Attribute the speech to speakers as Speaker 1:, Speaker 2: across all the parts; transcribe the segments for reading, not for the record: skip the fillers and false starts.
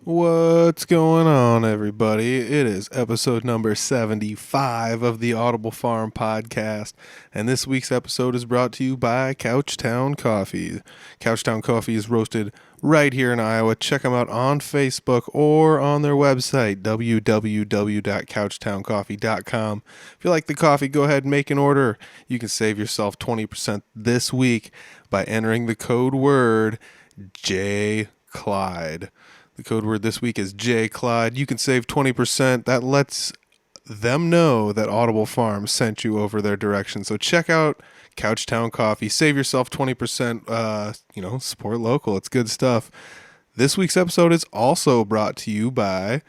Speaker 1: What's going on, everybody? It is episode number 75 of the Audible Farm podcast, and this week's episode is brought to you by Couchtown Coffee. Couchtown Coffee is roasted right here in Iowa. Check them out on Facebook or on their website, www.couchtowncoffee.com. If you like the coffee, go ahead and make an order. You can save yourself 20% this week by entering the code word Jay Clyde. The code word this week is Jay Clyde. You can save 20%. That lets them know that Audible Farm sent you over their direction. So check out Couchtown Coffee. Save yourself 20%. Support local. It's good stuff. This week's episode is also brought to you by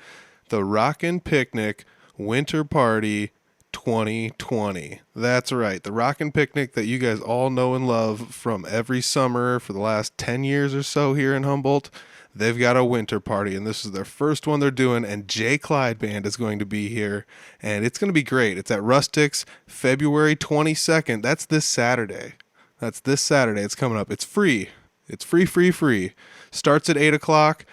Speaker 1: the Rockin' Picnic Winter Party 2020. That's right. The Rockin' Picnic that you guys all know and love from every summer for the last 10 years or so here in Humboldt. They've got a winter party, and this is their first one they're doing, and Jay Clyde Band is going to be here, and it's going to be great. It's at Rustics, February 22nd. That's this Saturday. It's coming up. It's free. It's free. Starts at 8 o'clock.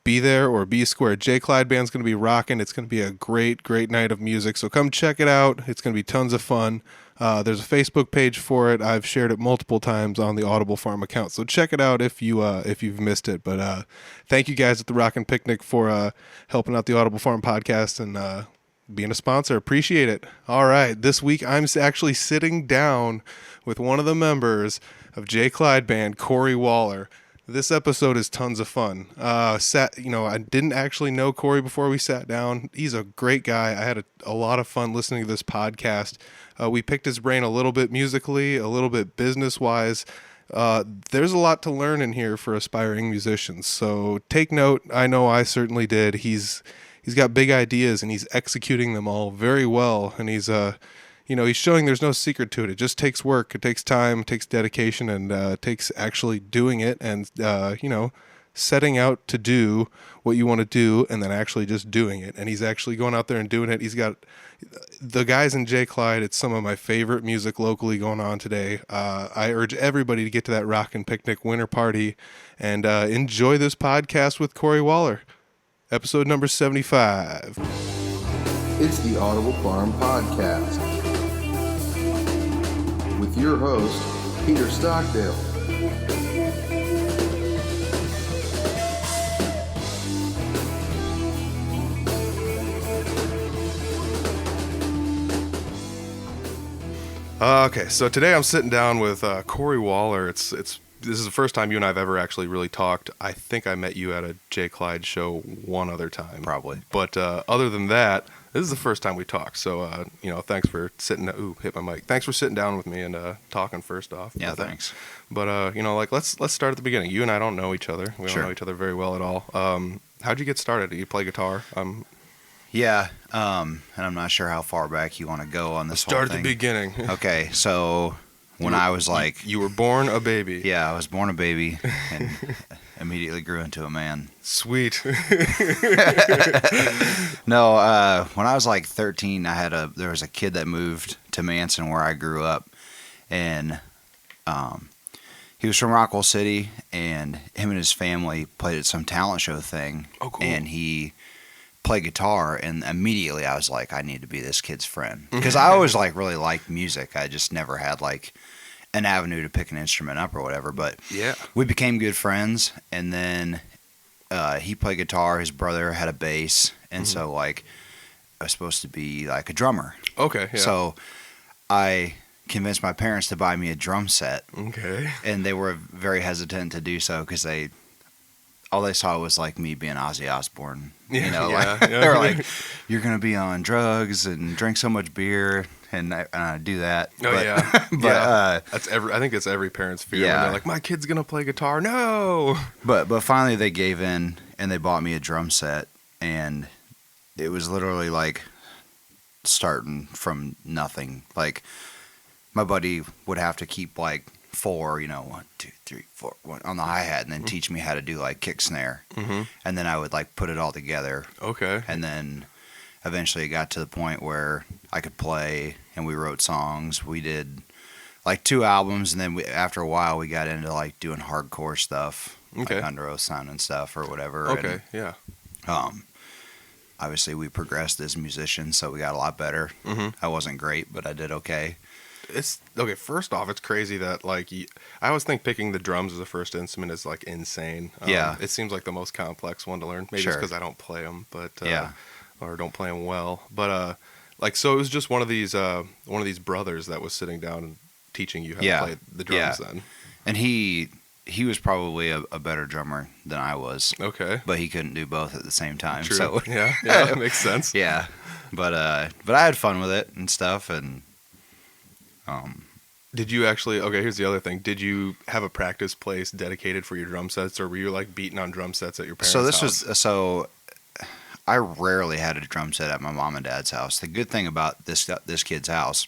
Speaker 1: Be there or be square. Jay Clyde Band's going to be rocking. It's going to be a great night of music, so come check it out. It's going to be tons of fun. There's a Facebook page for it. I've shared it multiple times on the Audible Farm account, so check it out if you've missed it. But thank you guys at the Rockin' Picnic for helping out the Audible Farm podcast and being a sponsor. Appreciate it. All right, this week I'm actually sitting down with one of the members of Jay Clyde Band, Cory Waller. This episode is tons of fun. I didn't actually know Cory before we sat down. He's a great guy. I had a lot of fun listening to this podcast. We picked his brain a little bit musically, a little bit business-wise. There's a lot to learn in here for aspiring musicians. So take note. I know I certainly did. He's got big ideas, and he's executing them all very well. And he's showing there's no secret to it. It just takes work. It takes time, it takes dedication, and it takes actually doing it and, setting out to do what you want to do and then actually just doing it. And he's actually going out there and doing it. He's got the guys in Jay Clyde. It's some of my favorite music locally going on today. I urge everybody to get to that Rockin' Picnic Winter Party and enjoy this podcast with Cory Waller. Episode number 75.
Speaker 2: It's the Audible Farm Podcast with your host, Peter Stockdale.
Speaker 1: Okay, so today I'm sitting down with Cory Waller. This is the first time you and I have ever actually really talked. I think I met you at a Jay Clyde show one other time.
Speaker 3: Probably.
Speaker 1: But other than that, this is the first time we talked. So, thanks for sitting. Hit my mic. Thanks for sitting down with me and talking first off.
Speaker 3: Yeah, thanks.
Speaker 1: But let's start at the beginning. You and I don't know each other. We
Speaker 3: Sure.
Speaker 1: don't know each other very well at all. How'd you get started? Do you play guitar?
Speaker 3: Yeah, and I'm not sure how far back you want to go on this whole
Speaker 1: Start at
Speaker 3: thing.
Speaker 1: the beginning.
Speaker 3: Okay, so when I was like...
Speaker 1: You were born a baby.
Speaker 3: Yeah, I was born a baby and immediately grew into a man.
Speaker 1: Sweet.
Speaker 3: No, when I was like 13, there was a kid that moved to Manson where I grew up, and he was from Rockwell City, and him and his family played at some talent show thing.
Speaker 1: Oh, cool.
Speaker 3: And he played guitar, and immediately I was like, I need to be this kid's friend, because I always really liked music. I just never had an avenue to pick an instrument up or whatever. But
Speaker 1: yeah,
Speaker 3: we became good friends, and then he played guitar. His brother had a bass, and so I was supposed to be like a drummer.
Speaker 1: Okay, yeah.
Speaker 3: So I convinced my parents to buy me a drum set.
Speaker 1: Okay.
Speaker 3: And they were very hesitant to do so because all they saw was me being Ozzy Osbourne.
Speaker 1: Yeah,
Speaker 3: They were like, "You're gonna be on drugs and drink so much beer," and I do that.
Speaker 1: Oh,
Speaker 3: but,
Speaker 1: yeah.
Speaker 3: but
Speaker 1: I think it's every parent's fear.
Speaker 3: Yeah.
Speaker 1: When they're like, my kid's going to play guitar. No.
Speaker 3: but finally they gave in and they bought me a drum set, and it was literally starting from nothing. My buddy would have to keep 4, 1, 2, 3, 4 on the hi-hat, and then teach me how to do kick snare.
Speaker 1: Mm-hmm.
Speaker 3: And then I would put it all together.
Speaker 1: Okay.
Speaker 3: And then eventually it got to the point where I could play, and we wrote songs. We did 2 albums, and then after a while we got into doing hardcore stuff,
Speaker 1: Okay.
Speaker 3: Under Oath Sound and stuff or whatever.
Speaker 1: Okay,
Speaker 3: and,
Speaker 1: yeah.
Speaker 3: Um, Obviously, we progressed as musicians, so we got a lot better.
Speaker 1: Mm-hmm.
Speaker 3: I wasn't great, but I did okay.
Speaker 1: It's okay. First off, it's crazy that like I always think picking the drums as a first instrument is like insane.
Speaker 3: Yeah.
Speaker 1: It seems like the most complex one to learn. Maybe
Speaker 3: Sure.
Speaker 1: it's because I don't play them, but
Speaker 3: Yeah.
Speaker 1: or don't play them well. But like, so it was just one of these brothers that was sitting down and teaching you how
Speaker 3: Yeah.
Speaker 1: to play the drums.
Speaker 3: Yeah.
Speaker 1: Then
Speaker 3: And he was probably a better drummer than I was,
Speaker 1: okay,
Speaker 3: but he couldn't do both at the same time.
Speaker 1: true.
Speaker 3: So
Speaker 1: Yeah, that makes sense.
Speaker 3: yeah, but I had fun with it and stuff, and
Speaker 1: Did you actually? Okay, here's the other thing. Did you have a practice place dedicated for your drum sets, or were you like beating on drum sets at your parents'
Speaker 3: so this
Speaker 1: house?
Speaker 3: was so. I rarely had a drum set at my mom and dad's house. The good thing about this kid's house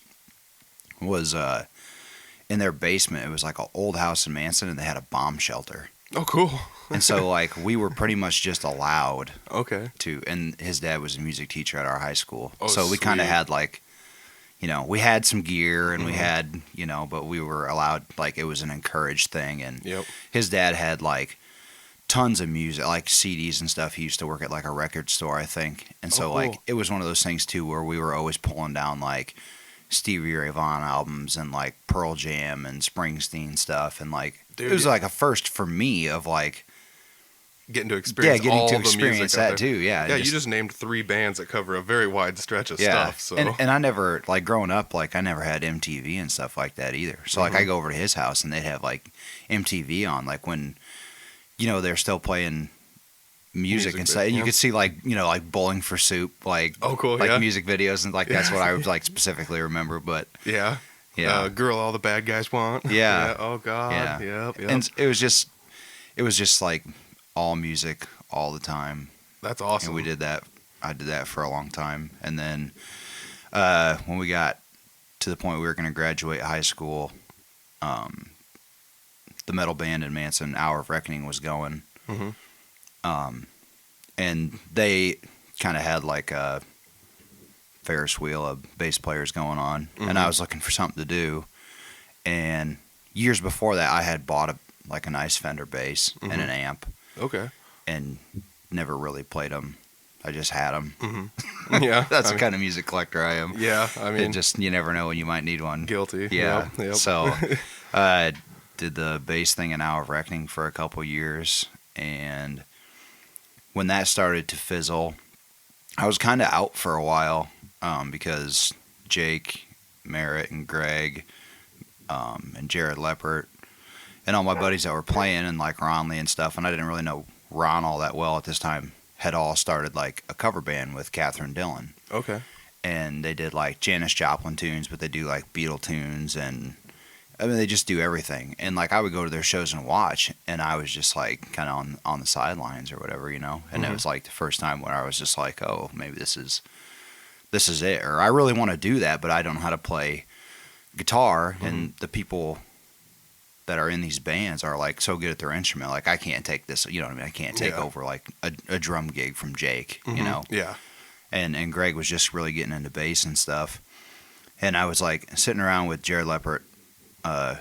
Speaker 3: was in their basement. It was like an old house in Manson, and they had a bomb shelter.
Speaker 1: Oh, cool.
Speaker 3: And so like we were pretty much just allowed
Speaker 1: Okay.
Speaker 3: to. And his dad was a music teacher at our high school,
Speaker 1: Oh,
Speaker 3: so we kind of
Speaker 1: sweet.
Speaker 3: had like, we had some gear and we
Speaker 1: Mhm.
Speaker 3: had, but we were allowed, like it was an encouraged thing. And
Speaker 1: Yep.
Speaker 3: his dad had like tons of music, like CDs and stuff. He used to work at like a record store, I think. And so
Speaker 1: Oh,
Speaker 3: like
Speaker 1: cool.
Speaker 3: it was one of those things too where we were always pulling down like Stevie Ray Vaughan albums and like Pearl Jam and Springsteen stuff. And like
Speaker 1: Dude,
Speaker 3: it was
Speaker 1: yeah.
Speaker 3: like a first for me of like,
Speaker 1: Getting to experience
Speaker 3: getting
Speaker 1: all
Speaker 3: to
Speaker 1: the
Speaker 3: experience
Speaker 1: music
Speaker 3: that
Speaker 1: out there.
Speaker 3: too. Yeah.
Speaker 1: Yeah,
Speaker 3: and
Speaker 1: you just named 3 bands that cover a very wide stretch of
Speaker 3: yeah.
Speaker 1: stuff. So
Speaker 3: And I never, like growing up, like I never had MTV and stuff like that either. So like I
Speaker 1: Mhm.
Speaker 3: go over to his house and they'd have like MTV on, like when, they're still playing music and stuff. And you
Speaker 1: yeah.
Speaker 3: could see like, like Bowling for Soup, like,
Speaker 1: Oh, cool.
Speaker 3: like
Speaker 1: Yeah.
Speaker 3: music videos. And like, that's what I would like specifically remember. But
Speaker 1: Yeah.
Speaker 3: yeah.
Speaker 1: Girl, all the bad guys want.
Speaker 3: Yeah.
Speaker 1: Oh God.
Speaker 3: Yeah.
Speaker 1: Yep. Yep.
Speaker 3: And it was just like all music all the time.
Speaker 1: That's awesome.
Speaker 3: And we did that. I did that for a long time. And then when we got to the point we were going to graduate high school, the metal band in Manson, Hour of Reckoning, was going.
Speaker 1: Mhm.
Speaker 3: And they kind of had like a Ferris wheel of bass players going on. And I
Speaker 1: Mhm.
Speaker 3: was looking for something to do. And years before that, I had bought a nice Fender bass and an amp,
Speaker 1: Okay.
Speaker 3: and never really played them. I just had them.
Speaker 1: Mm-hmm. Yeah.
Speaker 3: That's
Speaker 1: I
Speaker 3: the
Speaker 1: mean,
Speaker 3: kind of music collector I am.
Speaker 1: Yeah. I mean,
Speaker 3: You never know when you might need one.
Speaker 1: guilty.
Speaker 3: Yeah.
Speaker 1: Yep. Yep.
Speaker 3: So I did the bass thing in Hour of Reckoning for a couple years, and when that started to fizzle, I was kind of out for a while because Jake, Merritt, and Greg, and Jared Leppert, and all my buddies that were playing, and like Ronley and stuff, and I didn't really know Ron all that well at this time, had all started like a cover band with Catherine Dillon.
Speaker 1: Okay.
Speaker 3: And they did like Janis Joplin tunes, but they do like Beatle tunes, and I mean they just do everything. And like I would go to their shows and watch, and I was just like kind of on the sidelines or whatever, And it was like the first time where I was just like, oh, maybe this is it, or I really want to do that, but I don't know how to play guitar, and the people that are in these bands are like so good at their instrument. Like I can't take this, you know what I mean? I can't take
Speaker 1: Yeah.
Speaker 3: over like a drum gig from Jake,
Speaker 1: Yeah.
Speaker 3: And Greg was just really getting into bass and stuff. And I was like sitting around with Jared Leppert,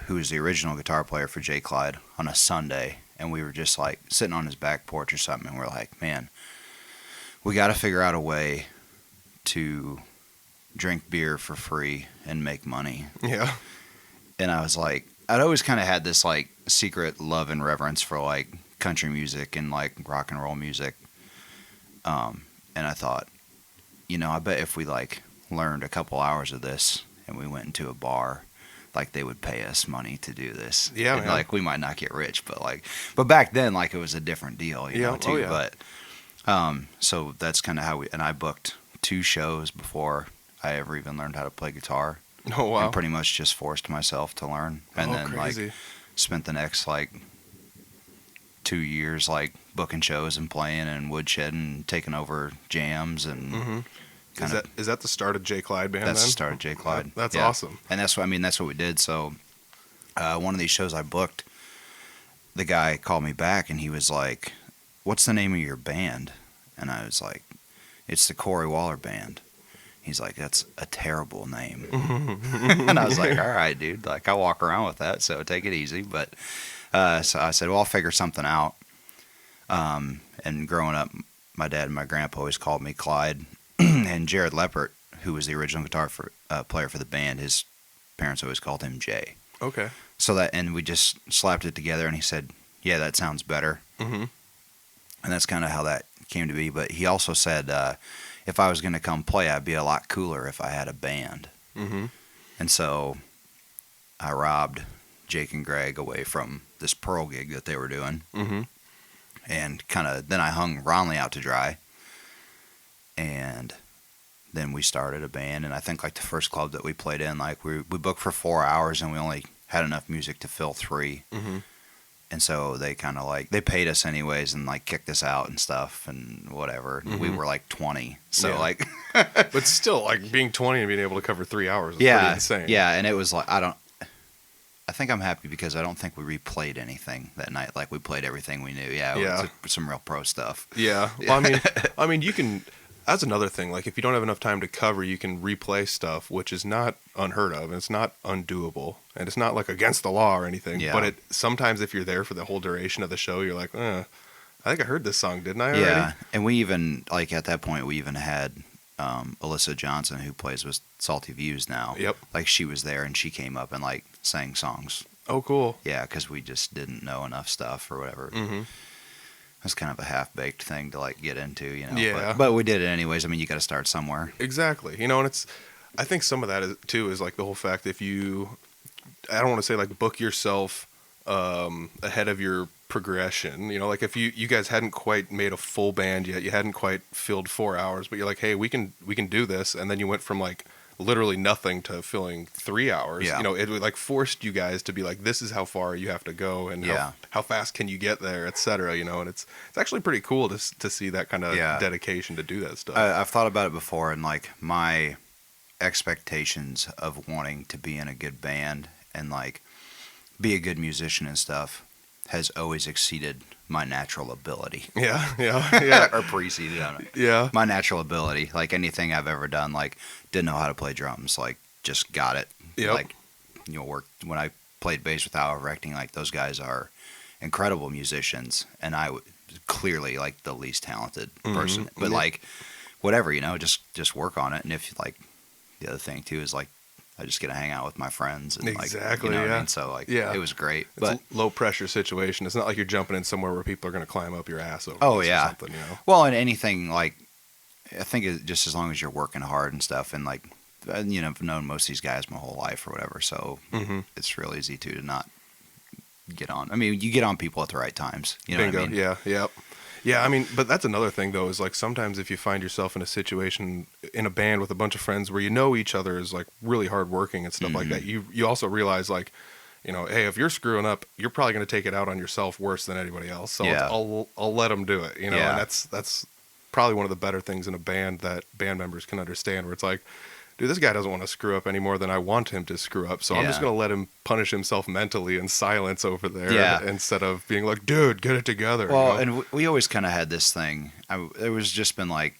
Speaker 3: who was the original guitar player for Jay Clyde, on a Sunday, and we were just like sitting on his back porch or something, and we're like, man, we got to figure out a way to drink beer for free and make money.
Speaker 1: Yeah.
Speaker 3: And I was like, I'd always kind of had this like secret love and reverence for like country music and like rock and roll music. And I thought, I bet if we like learned a couple hours of this and we went into a bar, like they would pay us money to do this.
Speaker 1: Yeah,
Speaker 3: And,
Speaker 1: man.
Speaker 3: like we might not get rich, but back then like it was a different deal,
Speaker 1: Yeah.
Speaker 3: too.
Speaker 1: Oh, yeah.
Speaker 3: But so that's kind of how and I booked 2 shows before I ever even learned how to play guitar.
Speaker 1: Oh wow.
Speaker 3: And pretty much just forced myself to learn, and then
Speaker 1: crazy.
Speaker 3: like spent the next like 2 years like booking shows and playing and woodshed and taking over jams, and
Speaker 1: Is that the start of Jay Clyde Band?
Speaker 3: that's
Speaker 1: then?
Speaker 3: the start of Jay Clyde.
Speaker 1: That's
Speaker 3: Yeah.
Speaker 1: awesome.
Speaker 3: And that's what we did. So one of these shows I booked, the guy called me back and he was like, "What's the name of your band?" And I was like, "It's the Cory Waller Band." He's like, "That's a terrible name." And I was like, "All right, dude. Like, I walk around with that, so take it easy." But so I said, "Well, I'll figure something out." And growing up, my dad and my grandpa always called me Clyde. And Jared Leppert, who was the original player for the band, his parents always called him Jay.
Speaker 1: Okay.
Speaker 3: So that, and we just slapped it together, and he said, "Yeah, that sounds better."
Speaker 1: Mm-hmm.
Speaker 3: And that's kind of how that came to be. But he also said, if I was going to come play, I'd be a lot cooler if I had a band.
Speaker 1: Mm-hmm.
Speaker 3: And so I robbed Jake and Greg away from this Pearl gig that they were doing.
Speaker 1: Mm-hmm.
Speaker 3: And then I hung Ronley out to dry. And then we started a band. And I think like the first club that we played in, like we booked for 4 hours and we only had enough music to fill 3.
Speaker 1: Mm-hmm.
Speaker 3: And so they kind of like, they paid us anyways and like kicked us out and stuff and whatever.
Speaker 1: Mm-hmm.
Speaker 3: We were like 20. So
Speaker 1: Yeah.
Speaker 3: like,
Speaker 1: But still, like being 20 and being able to cover 3 hours is pretty insane.
Speaker 3: yeah. And it was like, I think I'm happy because I don't think we replayed anything that night. Like we played everything we knew. Yeah. It was some real pro stuff.
Speaker 1: Yeah. Well, I mean, you can. That's another thing. Like if you don't have enough time to cover, you can replay stuff, which is not unheard of, and it's not undoable, and it's not like against the law or anything.
Speaker 3: Yeah.
Speaker 1: But sometimes if you're there for the whole duration of the show, you're like, I think I heard this song, didn't I already?
Speaker 3: Yeah. And we even, like at that point, we even had Alyssa Johnson, who plays with Salty Views now.
Speaker 1: Yep.
Speaker 3: Like she was there and she came up and like sang songs.
Speaker 1: Oh, cool.
Speaker 3: Yeah, because we just didn't know enough stuff or whatever.
Speaker 1: Mm-hmm.
Speaker 3: It was kind of a half-baked thing to like get into, you know.
Speaker 1: Yeah.
Speaker 3: But we did it anyways. I mean, you got to start somewhere.
Speaker 1: Exactly. You know, and I think some of that is like the whole fact I don't want to say like book yourself ahead of your progression. You know, like if you guys hadn't quite made a full band yet, you hadn't quite filled 4 hours, but you're like, hey, we can do this, and then you went from like literally nothing to filling 3 hours.
Speaker 3: Yeah.
Speaker 1: You know, it like forced you guys to be like, this is how far you have to go, and how fast can you get there, etc. You know, and it's actually pretty cool to see that kind of dedication to do that stuff.
Speaker 3: I've thought about it before, and like my expectations of wanting to be in a good band and like be a good musician and stuff has always exceeded my natural ability.
Speaker 1: Yeah.
Speaker 3: Or preceded, I don't know.
Speaker 1: Yeah.
Speaker 3: My natural ability, like anything I've ever done, like didn't know how to play drums, like just got it.
Speaker 1: Yep.
Speaker 3: Like, you know, when I played bass with Hour of Recting, like those guys are incredible musicians, and I clearly like the least talented person.
Speaker 1: Mm-hmm.
Speaker 3: But like, whatever, you know, just work on it. And if like, the other thing too is like, I just get to hang out with my friends. And
Speaker 1: Exactly,
Speaker 3: like, you know what
Speaker 1: yeah.
Speaker 3: I mean? So like,
Speaker 1: Yeah.
Speaker 3: it was great.
Speaker 1: It's
Speaker 3: But
Speaker 1: a low pressure situation. It's not like you're jumping in somewhere where people are going to climb up your ass over
Speaker 3: Oh,
Speaker 1: this
Speaker 3: yeah.
Speaker 1: or something, you know.
Speaker 3: well, and anything like, I think just as long as you're working hard and stuff, and like, you know, I've known most of these guys my whole life or whatever, so
Speaker 1: Mm-hmm.
Speaker 3: it's real easy to not get on. I mean, you get on people at the right times. You know
Speaker 1: Bingo.
Speaker 3: what I mean?
Speaker 1: Yeah. Yep. Yeah. I mean, but that's another thing though, is like sometimes if you find yourself in a situation in a band with a bunch of friends where you know each other is like really hardworking and stuff like that, you also realize like, you know, hey, if you're screwing up, you're probably going to take it out on yourself worse than anybody else. So
Speaker 3: Yeah.
Speaker 1: I'll let them do it. You know,
Speaker 3: Yeah.
Speaker 1: and that's probably one of the better things in a band that band members can understand, where it's like, dude, this guy doesn't want to screw up any more than I want him to screw up. So I'm just
Speaker 3: Yeah.
Speaker 1: going to let him punish himself mentally in silence over there
Speaker 3: Yeah.
Speaker 1: instead of being like, dude, get it together.
Speaker 3: Well,
Speaker 1: you know?
Speaker 3: and we always kind of had this thing. It was just been like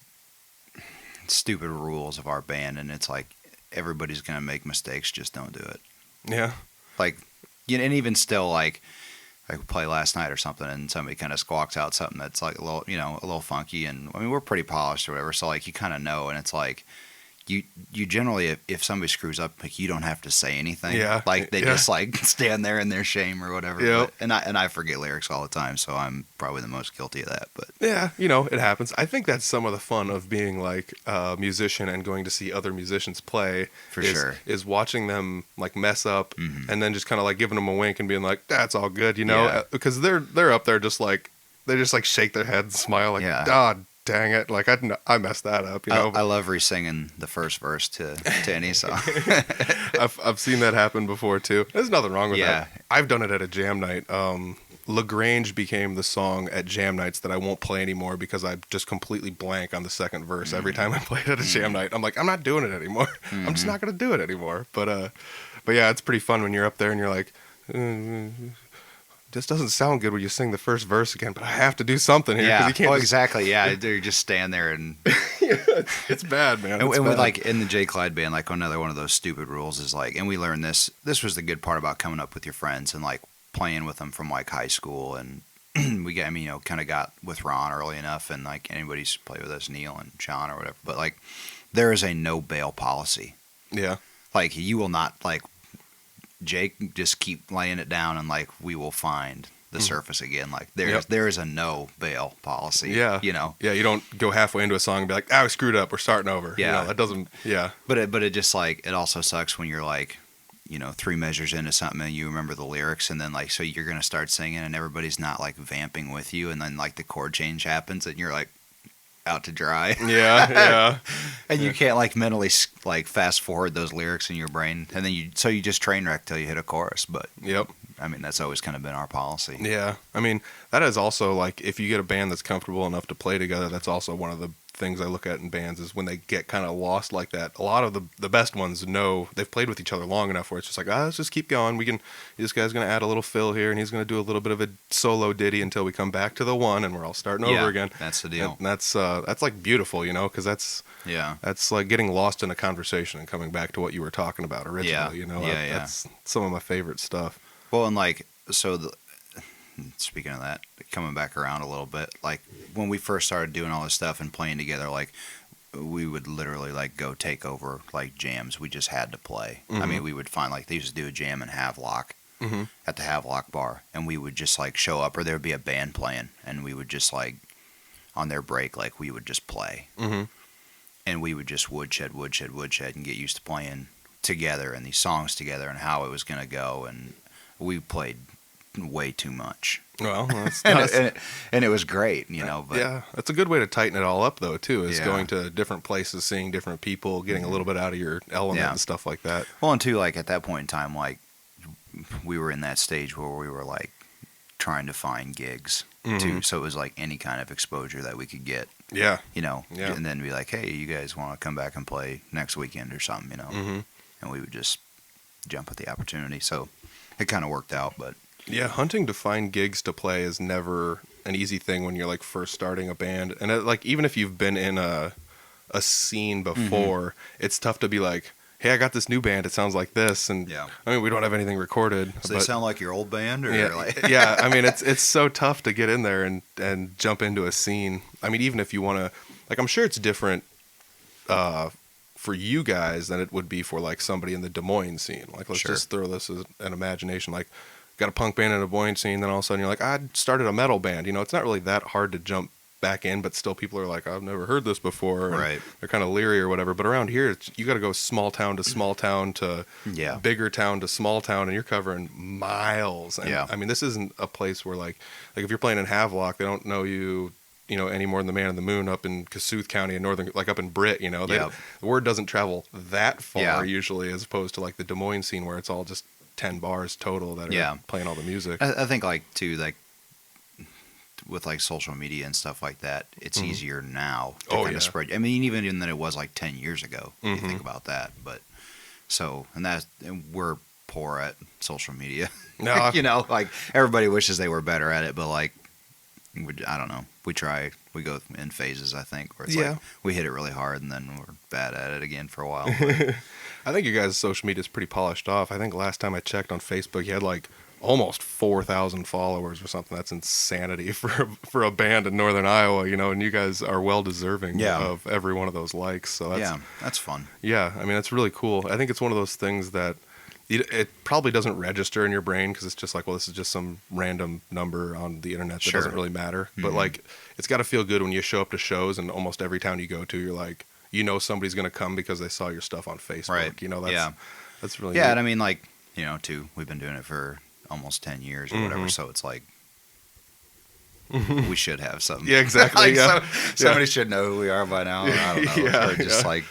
Speaker 3: stupid rules of our band, and it's like everybody's gonna make mistakes. Just don't do it.
Speaker 1: Yeah.
Speaker 3: Like, you know, and even still, like we play last night or something, and somebody kind of squawks out something that's like a little, you know, a little funky, and I mean we're pretty polished or whatever, so like you kind of know, and it's like. You generally, if somebody screws up, like you don't have to say anything.
Speaker 1: Yeah.
Speaker 3: Like they
Speaker 1: Yeah.
Speaker 3: just like stand there in their shame or whatever.
Speaker 1: Yep.
Speaker 3: But, and I forget lyrics all the time, so I'm probably the most guilty of that. But
Speaker 1: Yeah, you know, it happens. I think that's some of the fun of being like a musician and going to see other musicians play.
Speaker 3: For sure.
Speaker 1: Is watching them like mess up
Speaker 3: Mhm.
Speaker 1: and then just kind of like giving them a wink and being like, that's all good, you know?
Speaker 3: Yeah.
Speaker 1: Because they're up there just like, they just like shake their head and smile like,
Speaker 3: Yeah.
Speaker 1: God dang it. Like I messed that up, you know?
Speaker 3: I love re-singing the first verse to any song.
Speaker 1: I've seen that happen before too. There's nothing wrong with
Speaker 3: Yeah.
Speaker 1: that. I've done it at a jam night. LaGrange became the song at jam nights that I won't play anymore because I just completely blank on the second verse every time I play it at a jam night. I'm like, I'm not doing it anymore. I'm just not going to do it anymore. But yeah, it's pretty fun when you're up there and you're like, this doesn't sound good when you sing the first verse again, but I have to do something here. 'Cause
Speaker 3: Yeah.
Speaker 1: you can't
Speaker 3: Oh,
Speaker 1: just-
Speaker 3: exactly. Yeah. They just stand there and
Speaker 1: It's bad, man.
Speaker 3: and
Speaker 1: It's
Speaker 3: with
Speaker 1: bad.
Speaker 3: like in the Jay Clyde Band, like another one of those stupid rules is like, and we learned this. This was the good part about coming up with your friends and like playing with them from like high school and kind of got with Ron early enough, and like anybody used to play with us, Neil and Sean or whatever. But like, there is a no bail policy.
Speaker 1: Yeah.
Speaker 3: Like, you will not, like, Jake, just keep laying it down, and like we will find the surface again. Like there is a no bail policy.
Speaker 1: Yeah. Yeah, you don't go halfway into a song and be like, we screwed up, we're starting over.
Speaker 3: Yeah.
Speaker 1: That doesn't. Yeah.
Speaker 3: But it just like, it also sucks when you're like, 3 measures into something and you remember the lyrics, and then like, so you're gonna start singing and everybody's not like vamping with you, and then like the chord change happens and you're like out to dry.
Speaker 1: Yeah.
Speaker 3: And you can't like mentally like fast forward those lyrics in your brain, and then you just train wreck till you hit a chorus. But
Speaker 1: Yep.
Speaker 3: I mean, that's always kind of been our policy.
Speaker 1: Yeah. I mean, that is also like, if you get a band that's comfortable enough to play together, that's also one of the things I look at in bands, is when they get kind of lost like that. A lot of the best ones know they've played with each other long enough where it's just like, let's just keep going. This guy's going to add a little fill here, and he's going to do a little bit of a solo ditty until we come back to the one, and we're all starting over again.
Speaker 3: That's the deal.
Speaker 1: And that's like beautiful, because that's like getting lost in a conversation and coming back to what you were talking about originally. That's some of my favorite stuff.
Speaker 3: Well, and like, speaking of that, coming back around a little bit, like when we first started doing all this stuff and playing together, like we would literally like go take over like jams. We just had to play. I mean, we would find like they used to do a jam in Havelock at the Havelock bar, and we would just like show up, or there would be a band playing, and we would just like on their break, like we would just play, and we would just woodshed, and get used to playing together and these songs together and how it was gonna go, and we played way too much.
Speaker 1: Well, that's
Speaker 3: and it was great, But
Speaker 1: yeah, that's a good way to tighten it all up, though, too, is going to different places, seeing different people, getting a little bit out of your element and stuff like that.
Speaker 3: Well, and too, like at that point in time, like we were in that stage where we were like trying to find gigs too, so it was like any kind of exposure that we could get.
Speaker 1: Yeah.
Speaker 3: And then be like, hey, you guys want to come back and play next weekend or something, and we would just jump at the opportunity. So it kind of worked out, but.
Speaker 1: Yeah, hunting to find gigs to play is never an easy thing when you're like first starting a band, and like even if you've been in a scene before, it's tough to be like, hey, I got this new band, it sounds like this, and I mean, we don't have anything recorded.
Speaker 3: So they sound like your old band, or
Speaker 1: yeah, I mean, it's so tough to get in there and jump into a scene. I mean, even if you want to, like, I'm sure it's different for you guys than it would be for like somebody in the Des Moines scene. Like, let's just throw this as an imagination, like. Got a punk band in a Des Moines scene, then all of a sudden you're like, I started a metal band. It's not really that hard to jump back in, but still people are like, I've never heard this before.
Speaker 3: Right.
Speaker 1: They're kind of leery or whatever. But around here, you got to go small town to small town to bigger town to small town, and you're covering miles. And, I mean, this isn't a place where like if you're playing in Havelock, they don't know you, any more than the Man in the Moon up in Kossuth County in northern, like up in Britt, the word doesn't travel that far usually, as opposed to like the Des Moines scene where it's all just 10 bars total that are playing all the music.
Speaker 3: I think like too, like with like social media and stuff like that, it's easier now to kind of spread. I mean, even than it was like 10 years ago. If you think about that, but and we're poor at social media.
Speaker 1: No,
Speaker 3: like everybody wishes they were better at it, but like I don't know. We try. We go in phases, I think, where it's like we hit it really hard and then we're bad at it again for a while.
Speaker 1: I think you guys' social media is pretty polished off. I think last time I checked on Facebook, you had like almost 4,000 followers or something. That's insanity for a band in northern Iowa, and you guys are well deserving of every one of those likes. So
Speaker 3: that's fun.
Speaker 1: Yeah, I mean, that's really cool. I think it's one of those things that it probably doesn't register in your brain because it's just like, well, this is just some random number on the internet that doesn't really matter. But like, it's got to feel good when you show up to shows, and almost every town you go to, you're like, somebody's going to come because they saw your stuff on Facebook.
Speaker 3: Right.
Speaker 1: That's really
Speaker 3: neat.
Speaker 1: And
Speaker 3: I mean, like, too, we've been doing it for almost 10 years or whatever, so it's like we should have something.
Speaker 1: Yeah, exactly.
Speaker 3: Like somebody should know who we are by now. I don't know. Or just like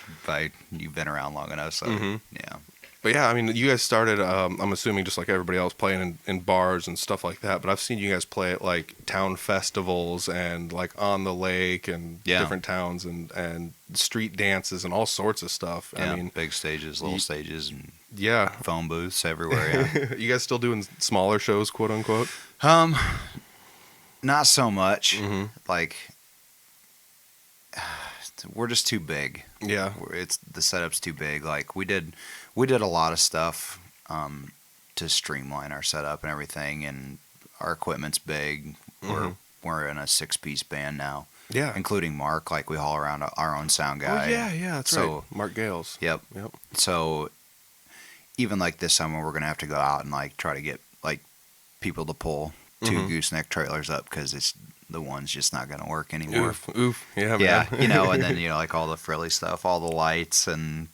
Speaker 3: you've been around long enough, so yeah.
Speaker 1: But yeah, I mean, you guys started, I'm assuming just like everybody else, playing in bars and stuff like that. But I've seen you guys play at like town festivals and like on the lake and different towns and street dances and all sorts of stuff.
Speaker 3: Yeah,
Speaker 1: I mean,
Speaker 3: big stages, little stages, and phone booths everywhere. Yeah.
Speaker 1: You guys still doing smaller shows, quote unquote?
Speaker 3: Not so much. Like, we're just too big.
Speaker 1: Yeah,
Speaker 3: the setup's too big. Like we did a lot of stuff to streamline our setup and everything, and our equipment's big. We're in a 6-piece band now.
Speaker 1: Yeah.
Speaker 3: Including Mark. Like, we haul around our own sound guy.
Speaker 1: Oh, yeah, that's right. Mark Gales.
Speaker 3: Yep. So even like this summer, we're gonna have to go out and like try to get like people to pull 2 gooseneck trailers up, because it's the one's just not gonna work anymore.
Speaker 1: Oof. Yeah, man.
Speaker 3: Yeah, and then like all the frilly stuff, all the lights, and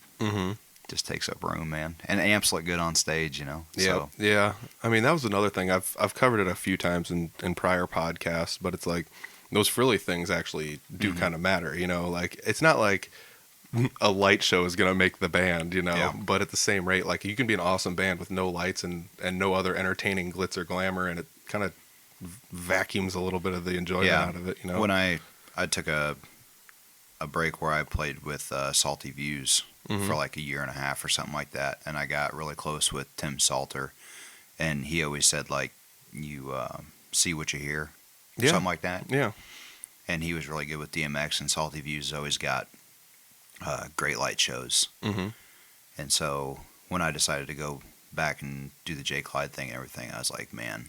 Speaker 3: just takes up room, man. And amps look good on stage,
Speaker 1: Yeah,
Speaker 3: So.
Speaker 1: yeah. I mean, that was another thing. I've covered it a few times in prior podcasts, but it's like those frilly things actually do kind of matter. Like, it's not like a light show is gonna make the band, but at the same rate, like, you can be an awesome band with no lights and no other entertaining glitz or glamour, and it kind of vacuums a little bit of the enjoyment out of it.
Speaker 3: When I took a break where I played with Salty Views for like a year and a half or something like that, and I got really close with Tim Salter, and he always said, like, you see what you hear, something like that.
Speaker 1: Yeah.
Speaker 3: And he was really good with DMX, and Salty Views always got great light shows. And so when I decided to go back and do the Jay Clyde thing and everything, I was like, man,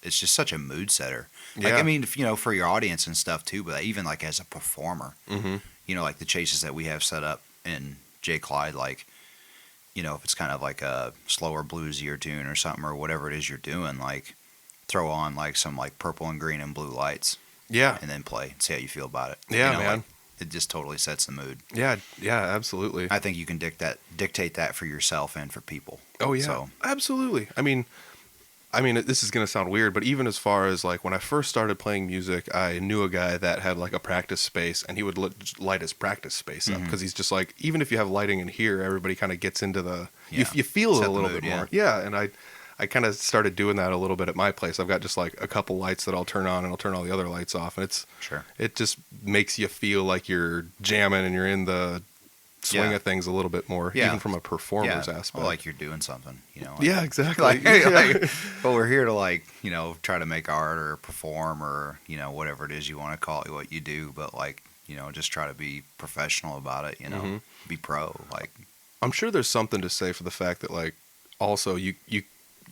Speaker 3: it's just such a mood setter. Like, I mean, for your audience and stuff too, but even like as a performer, like the chases that we have set up in Jay Clyde, like, if it's kind of like a slower bluesier tune or something, or whatever it is you're doing, like, throw on like some like purple and green and blue lights.
Speaker 1: Yeah.
Speaker 3: And then play and see how you feel about it.
Speaker 1: Yeah, man.
Speaker 3: Like, it just totally sets the mood.
Speaker 1: Yeah, absolutely.
Speaker 3: I think you can dictate that for yourself and for people.
Speaker 1: Oh, yeah.
Speaker 3: So.
Speaker 1: Absolutely. I mean, this is going to sound weird, but even as far as like when I first started playing music, I knew a guy that had like a practice space, and he would light his practice space up, because he's just like, even if you have lighting in here, everybody kind of gets into the, you feel it a little bit more. Yeah. And I kind of started doing that a little bit at my place. I've got just like a couple lights that I'll turn on, and I'll turn all the other lights off. And it just makes you feel like you're jamming and you're in the swing of things a little bit more, even from a performer's aspect.
Speaker 3: Well, like you're doing something, Like,
Speaker 1: yeah, exactly.
Speaker 3: But we're here to like, try to make art or perform or, whatever it is you want to call it, what you do. But like, just try to be professional about it, be pro. Like,
Speaker 1: I'm sure there's something to say for the fact that like, also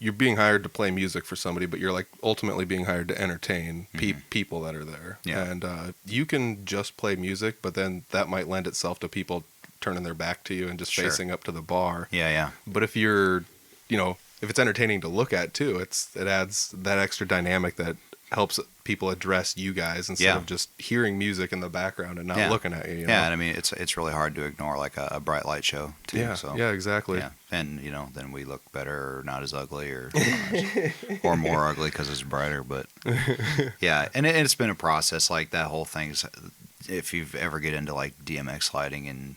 Speaker 1: you're being hired to play music for somebody, but you're like ultimately being hired to entertain people that are there. Yeah. And you can just play music, but then that might lend itself to people turning their back to you and just facing up to the bar.
Speaker 3: Yeah.
Speaker 1: But if you're, if it's entertaining to look at too, it adds that extra dynamic that helps people address you guys instead of just hearing music in the background and not looking at you.
Speaker 3: Yeah, and I mean, it's really hard to ignore like a bright light show too.
Speaker 1: Yeah,
Speaker 3: so.
Speaker 1: Yeah, exactly.
Speaker 3: Yeah, and then we look better or not as ugly or or more ugly because it's brighter. But yeah, and it's been a process. Like that whole thing's, if you ever get into like DMX lighting, and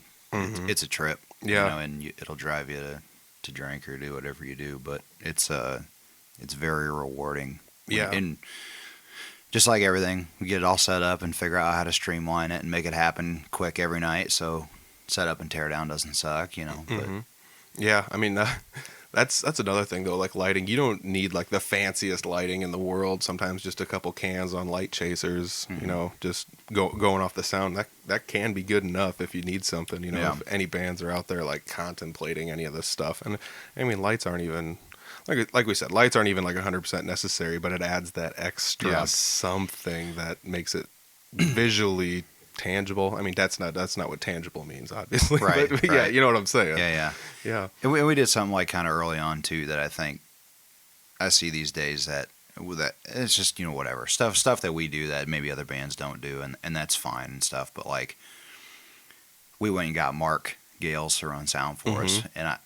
Speaker 3: it's a trip. Yeah, and it'll drive you to drink or do whatever you do. But it's very rewarding.
Speaker 1: Yeah,
Speaker 3: and just like everything, we get it all set up and figure out how to streamline it and make it happen quick every night. So set up and tear down doesn't suck, But
Speaker 1: yeah, I mean that's another thing though. Like lighting, you don't need like the fanciest lighting in the world. Sometimes just a couple cans on light chasers, just going off the sound. That can be good enough if you need something. If any bands are out there like contemplating any of this stuff, and I mean lights aren't even. Like we said, lights aren't even like 100% necessary, but it adds that extra something that makes it visually tangible. I mean, that's not what tangible means, obviously.
Speaker 3: Right.
Speaker 1: But yeah, you know what I'm saying.
Speaker 3: Yeah. And we did something like kind of early on too that I think I see these days that it's just whatever stuff that we do that maybe other bands don't do, and that's fine and stuff. But like we went and got Mark Gales to run sound for us, and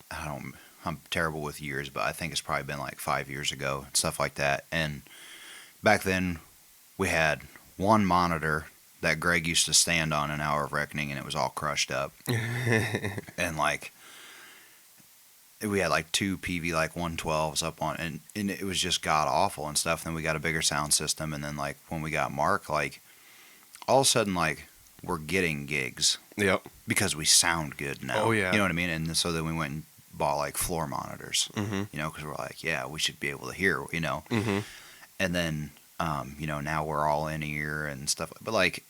Speaker 3: I'm terrible with years, but I think it's probably been like 5 years ago and stuff like that. And back then we had one monitor that Greg used to stand on an Hour of Reckoning, and it was all crushed up. And like we had like 2 PV like 112s up on, and it was just god awful and stuff. And then we got a bigger sound system, and then like when we got Mark, like all of a sudden like we're getting gigs.
Speaker 1: Yep.
Speaker 3: Because we sound good now.
Speaker 1: Oh yeah.
Speaker 3: You know what I mean? And so then we went and bought like floor monitors, because we're like, yeah, we should be able to hear, and then, now we're all in ear and stuff, but like,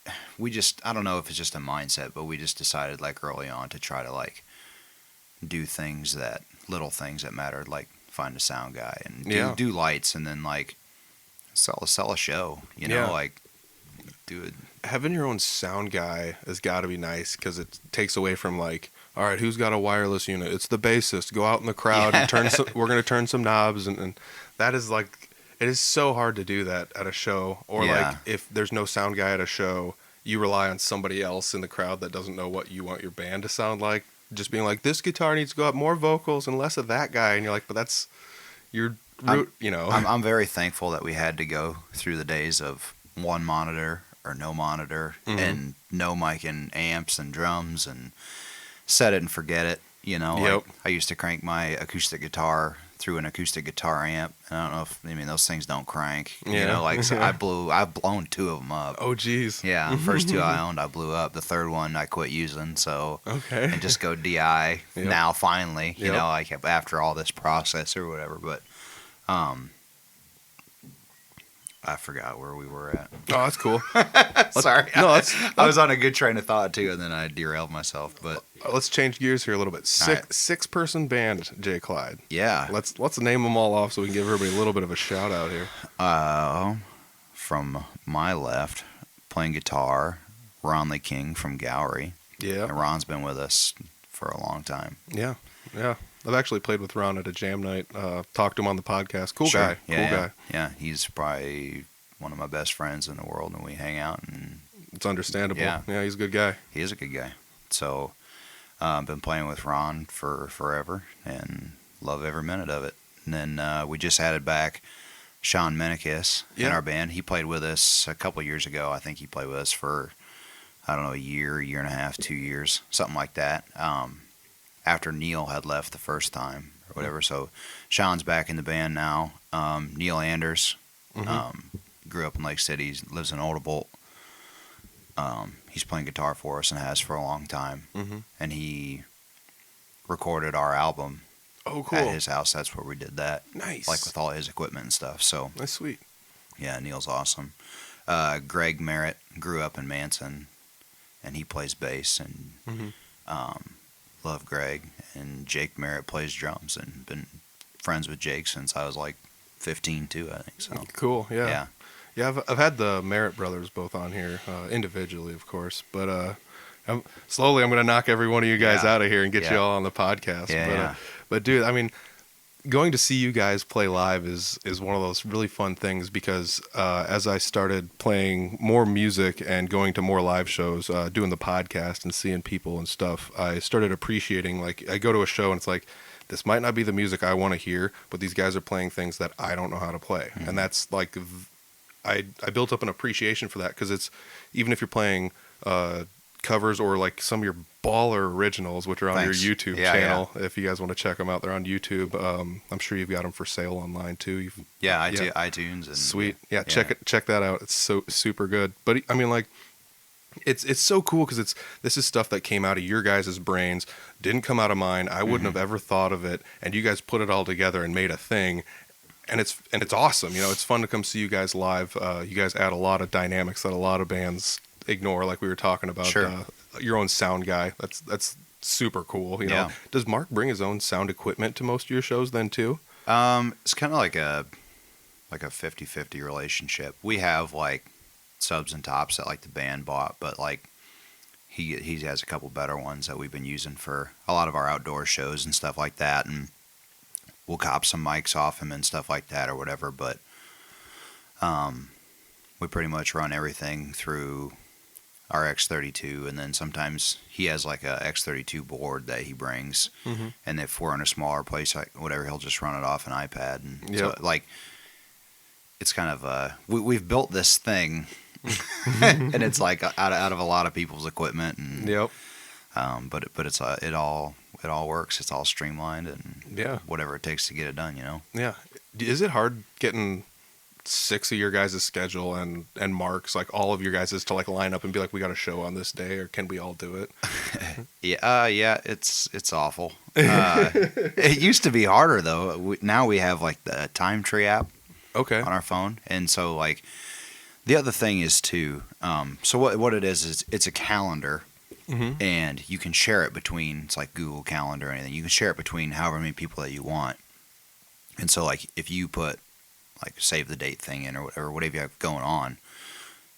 Speaker 3: I don't know if it's just a mindset, but we just decided like early on to try to like do little things that mattered, like find a sound guy and
Speaker 1: Yeah.
Speaker 3: do lights, and then like sell a show. You know,
Speaker 1: Yeah.
Speaker 3: like do it.
Speaker 1: Having your own sound guy has got to be nice because it takes away from like, all right, who's got a wireless unit? It's the bassist. Go out in the crowd and turn. We're gonna turn some knobs, and that is like, it is so hard to do that at a show. Or
Speaker 3: Yeah.
Speaker 1: like if there's no sound guy at a show, you rely on somebody else in the crowd that doesn't know what you want your band to sound like. Just being like, this guitar needs to go up more vocals and less of that guy, and you're like, but that's your root, you know.
Speaker 3: I'm very thankful that we had to go through the days of one monitor or no monitor and no mic and amps and drums and set it and forget it. You know,
Speaker 1: Yep.
Speaker 3: like I used to crank my acoustic guitar through an acoustic guitar amp. And I don't know if, I mean, those things don't crank. You
Speaker 1: Yeah.
Speaker 3: know, like so I've blown 2 of them up.
Speaker 1: Oh, geez.
Speaker 3: Yeah, first 2 I owned, I blew up. The third one I quit using, so
Speaker 1: Okay.
Speaker 3: and just go DI
Speaker 1: Yep.
Speaker 3: now. Finally, you
Speaker 1: Yep.
Speaker 3: know, like after all this process or whatever. But I forgot where we were at.
Speaker 1: Oh, that's cool.
Speaker 3: Sorry,
Speaker 1: No, that's,
Speaker 3: I was on a good train of thought too, and then I derailed myself. But
Speaker 1: let's change gears here a little bit.
Speaker 3: right.
Speaker 1: Six-person band, Jay Clyde.
Speaker 3: yeah,
Speaker 1: Let's name them all off so we can give everybody a little bit of a shout out here.
Speaker 3: from my left, playing guitar, Ron the King from Gowrie.
Speaker 1: Yeah.
Speaker 3: And Ron's been with us for a long time.
Speaker 1: Yeah. I've actually played with Ron at a jam night. Talked to him on the podcast. Cool
Speaker 3: Sure.
Speaker 1: guy.
Speaker 3: Yeah,
Speaker 1: Cool
Speaker 3: yeah.
Speaker 1: guy.
Speaker 3: Yeah, he's probably one of my best friends in the world, and we hang out, and
Speaker 1: It's understandable.
Speaker 3: Yeah.
Speaker 1: Yeah, he's a good guy.
Speaker 3: he is a good guy. So I've been playing with Ron for forever and love every minute of it. And then we just added back Sean Menikis in
Speaker 1: Yeah.
Speaker 3: our band. He played with us a couple years ago. I think he played with us for, I don't know, a year and a half, 2 years, something like that. After Neil had left the first time or whatever. So Sean's back in the band now. Neil Anders grew up in Lake City, he lives in Audible. He's playing guitar for us and has for a long time. And he recorded our album
Speaker 1: Oh, cool.
Speaker 3: at his house. That's where we did that,
Speaker 1: Nice.
Speaker 3: like with all his equipment and stuff. So
Speaker 1: That's sweet.
Speaker 3: yeah, Neil's awesome. Greg Merritt grew up in Manson, and he plays bass, and love Greg. And Jake Merritt plays drums, and been friends with Jake since I was like 15 too, I think. So
Speaker 1: Cool. Yeah.
Speaker 3: yeah.
Speaker 1: Yeah, I've had the Merritt brothers both on here, individually, of course. But I'm going to knock every one of you guys
Speaker 3: Yeah.
Speaker 1: out of here and get you
Speaker 3: Yeah.
Speaker 1: all on the podcast.
Speaker 3: Yeah,
Speaker 1: but,
Speaker 3: yeah.
Speaker 1: But dude, I mean, going to see you guys play live is one of those really fun things because as I started playing more music and going to more live shows, doing the podcast and seeing people and stuff, I started appreciating, like, I go to a show and it's like, this might not be the music I want to hear, but these guys are playing things that I don't know how to play. And that's like, I built up an appreciation for that because it's, even if you're playing covers or like some of your baller originals, which are on
Speaker 3: Thanks.
Speaker 1: your YouTube
Speaker 3: Yeah,
Speaker 1: channel. If you guys want to check them out, they're on YouTube. I'm sure you've got them for sale online too.
Speaker 3: iTunes and
Speaker 1: Sweet. Yeah, check that out. It's so super good. But I mean, like, it's so cool because this is stuff that came out of your guys' brains, didn't come out of mine. I wouldn't have ever thought of it, and you guys put it all together and made a thing. And it's awesome. You know, it's fun to come see you guys live. You guys add a lot of dynamics that a lot of bands ignore, like we were talking about.
Speaker 3: Sure.
Speaker 1: Your own sound guy. That's super cool. You know,
Speaker 3: Yeah.
Speaker 1: does Mark bring his own sound equipment to most of your shows then too?
Speaker 3: It's kind of like a 50-50 relationship. We have like subs and tops that like the band bought, but like he has a couple better ones that we've been using for a lot of our outdoor shows and stuff like that, and we'll cop some mics off him and stuff like that or whatever. But we pretty much run everything through our X32, and then sometimes he has like a X32 board that he brings, and if we're in a smaller place, like whatever, he'll just run it off an iPad. And so,
Speaker 1: Yep.
Speaker 3: like, it's kind of we've built this thing, and it's like out of a lot of people's equipment, and
Speaker 1: Yep.
Speaker 3: but it's it all works. It's all streamlined, and
Speaker 1: Yeah.
Speaker 3: whatever it takes to get it done, you know.
Speaker 1: Yeah. Is it hard getting 6 of your guys' schedule and Mark's, like all of your guys' to like line up and be like, we got a show on this day, or can we all do it?
Speaker 3: Yeah, it's awful. It used to be harder though. Now we have like the Time Tree app
Speaker 1: Okay.
Speaker 3: on our phone, and so like the other thing is too. So what it is it's a calendar, and you can share it between. It's like Google Calendar or anything. You can share it between however many people that you want. And so like if you put like save the date thing in or whatever you have going on,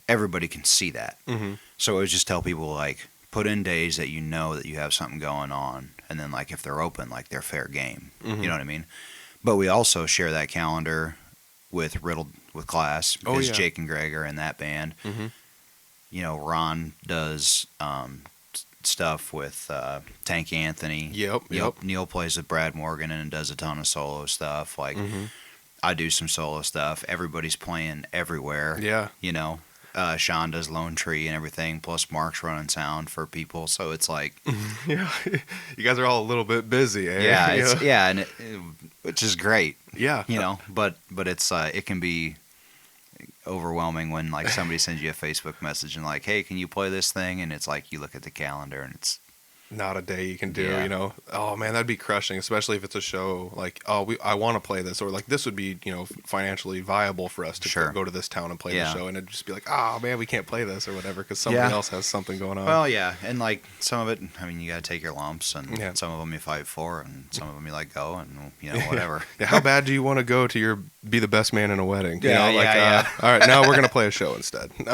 Speaker 3: everybody can see that.
Speaker 1: Mm-hmm.
Speaker 3: So I would just tell people like put in days that you know that you have something going on, and then like if they're open, like they're fair game.
Speaker 1: Mm-hmm.
Speaker 3: You know what I mean? But we also share that calendar with Riddled with Class because Jake and Greg are in that band.
Speaker 1: Mm-hmm.
Speaker 3: You know, Ron does stuff with Tank Anthony.
Speaker 1: Yep.
Speaker 3: Neil plays with Brad Morgan and does a ton of solo stuff. Like
Speaker 1: Mm-hmm.
Speaker 3: I do some solo stuff. Everybody's playing everywhere.
Speaker 1: Yeah.
Speaker 3: You know, Sean does Lone Tree and everything. Plus Mark's running sound for people. So it's like,
Speaker 1: Yeah, you guys are all a little bit busy, eh?
Speaker 3: yeah,
Speaker 1: You know?
Speaker 3: and which is great.
Speaker 1: Yeah.
Speaker 3: You know, but it's it can be overwhelming when like somebody sends you a Facebook message and like, hey, can you play this thing? And it's like you look at the calendar and it's
Speaker 1: Not a day you can do,
Speaker 3: Yeah.
Speaker 1: you know. Oh man, that'd be crushing, especially if it's a show like, oh, I want to play this, or like this would be, you know, financially viable for us to
Speaker 3: Sure.
Speaker 1: go to this town and play
Speaker 3: Yeah.
Speaker 1: the show, and it'd just be like, oh man, we can't play this or whatever because somebody
Speaker 3: Yeah.
Speaker 1: else has something going on.
Speaker 3: well, yeah, and like some of it, I mean, you got to take your lumps, and
Speaker 1: Yeah.
Speaker 3: some of them you fight for, and some of them you let go, and you know whatever.
Speaker 1: Yeah, how bad do you want to go to be the best man in a wedding? You
Speaker 3: Yeah,
Speaker 1: know, like,
Speaker 3: yeah.
Speaker 1: all right, now we're gonna play a show instead. No,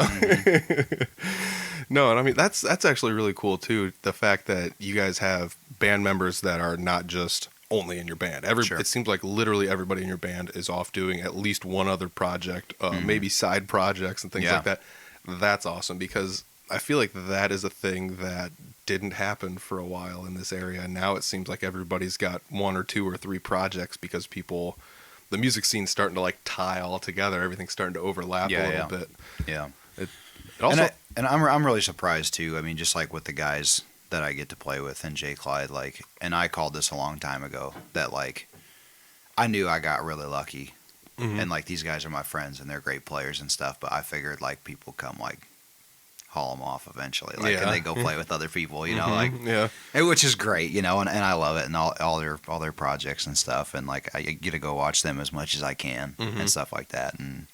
Speaker 1: no, and I mean that's actually really cool too. The fact that you guys have band members that are not just only in your band.
Speaker 3: Sure.
Speaker 1: It seems like literally everybody in your band is off doing at least one other project, maybe side projects and things
Speaker 3: Yeah.
Speaker 1: like that. That's awesome because I feel like that is a thing that didn't happen for a while in this area. And now it seems like everybody's got one or two or three projects because the music scene's starting to like tie all together. Everything's starting to overlap a little bit.
Speaker 3: Yeah.
Speaker 1: It also,
Speaker 3: And I'm really surprised too. I mean, just like with the guys that I get to play with and Jay Clyde, like, and I called this a long time ago that like I knew I got really lucky, and like these guys are my friends and they're great players and stuff. But I figured like people come like haul them off eventually, like, and they go play with other people, you know, like,
Speaker 1: yeah,
Speaker 3: which is great, you know, and I love it and all their projects and stuff, and like I get to go watch them as much as I can and stuff like that, and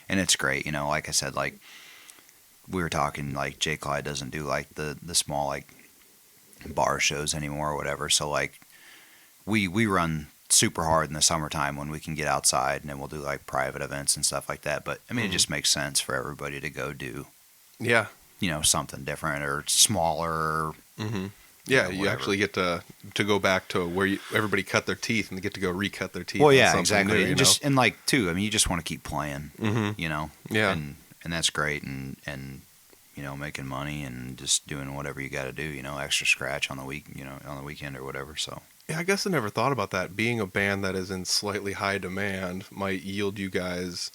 Speaker 3: it's great, you know. Like I said, like we were talking, like Jay Clyde doesn't do like the small like bar shows anymore or whatever, so like we run super hard in the summertime when we can get outside, and then we'll do like private events and stuff like that. But I mean, it just makes sense for everybody to go do,
Speaker 1: yeah,
Speaker 3: you know, something different or smaller.
Speaker 1: yeah.
Speaker 3: know,
Speaker 1: You
Speaker 3: whatever.
Speaker 1: actually get to go back to where everybody cut their teeth and they get to go recut their teeth.
Speaker 3: Well,
Speaker 1: on
Speaker 3: yeah,
Speaker 1: something
Speaker 3: exactly.
Speaker 1: new, you
Speaker 3: And
Speaker 1: know?
Speaker 3: just and like too, I mean, you just want to keep playing, you know.
Speaker 1: Yeah.
Speaker 3: And that's great, and you know, making money and just doing whatever you got to do, you know, extra scratch on the weekend or whatever. So
Speaker 1: Yeah, I guess I never thought about that. Being a band that is in slightly high demand might yield you guys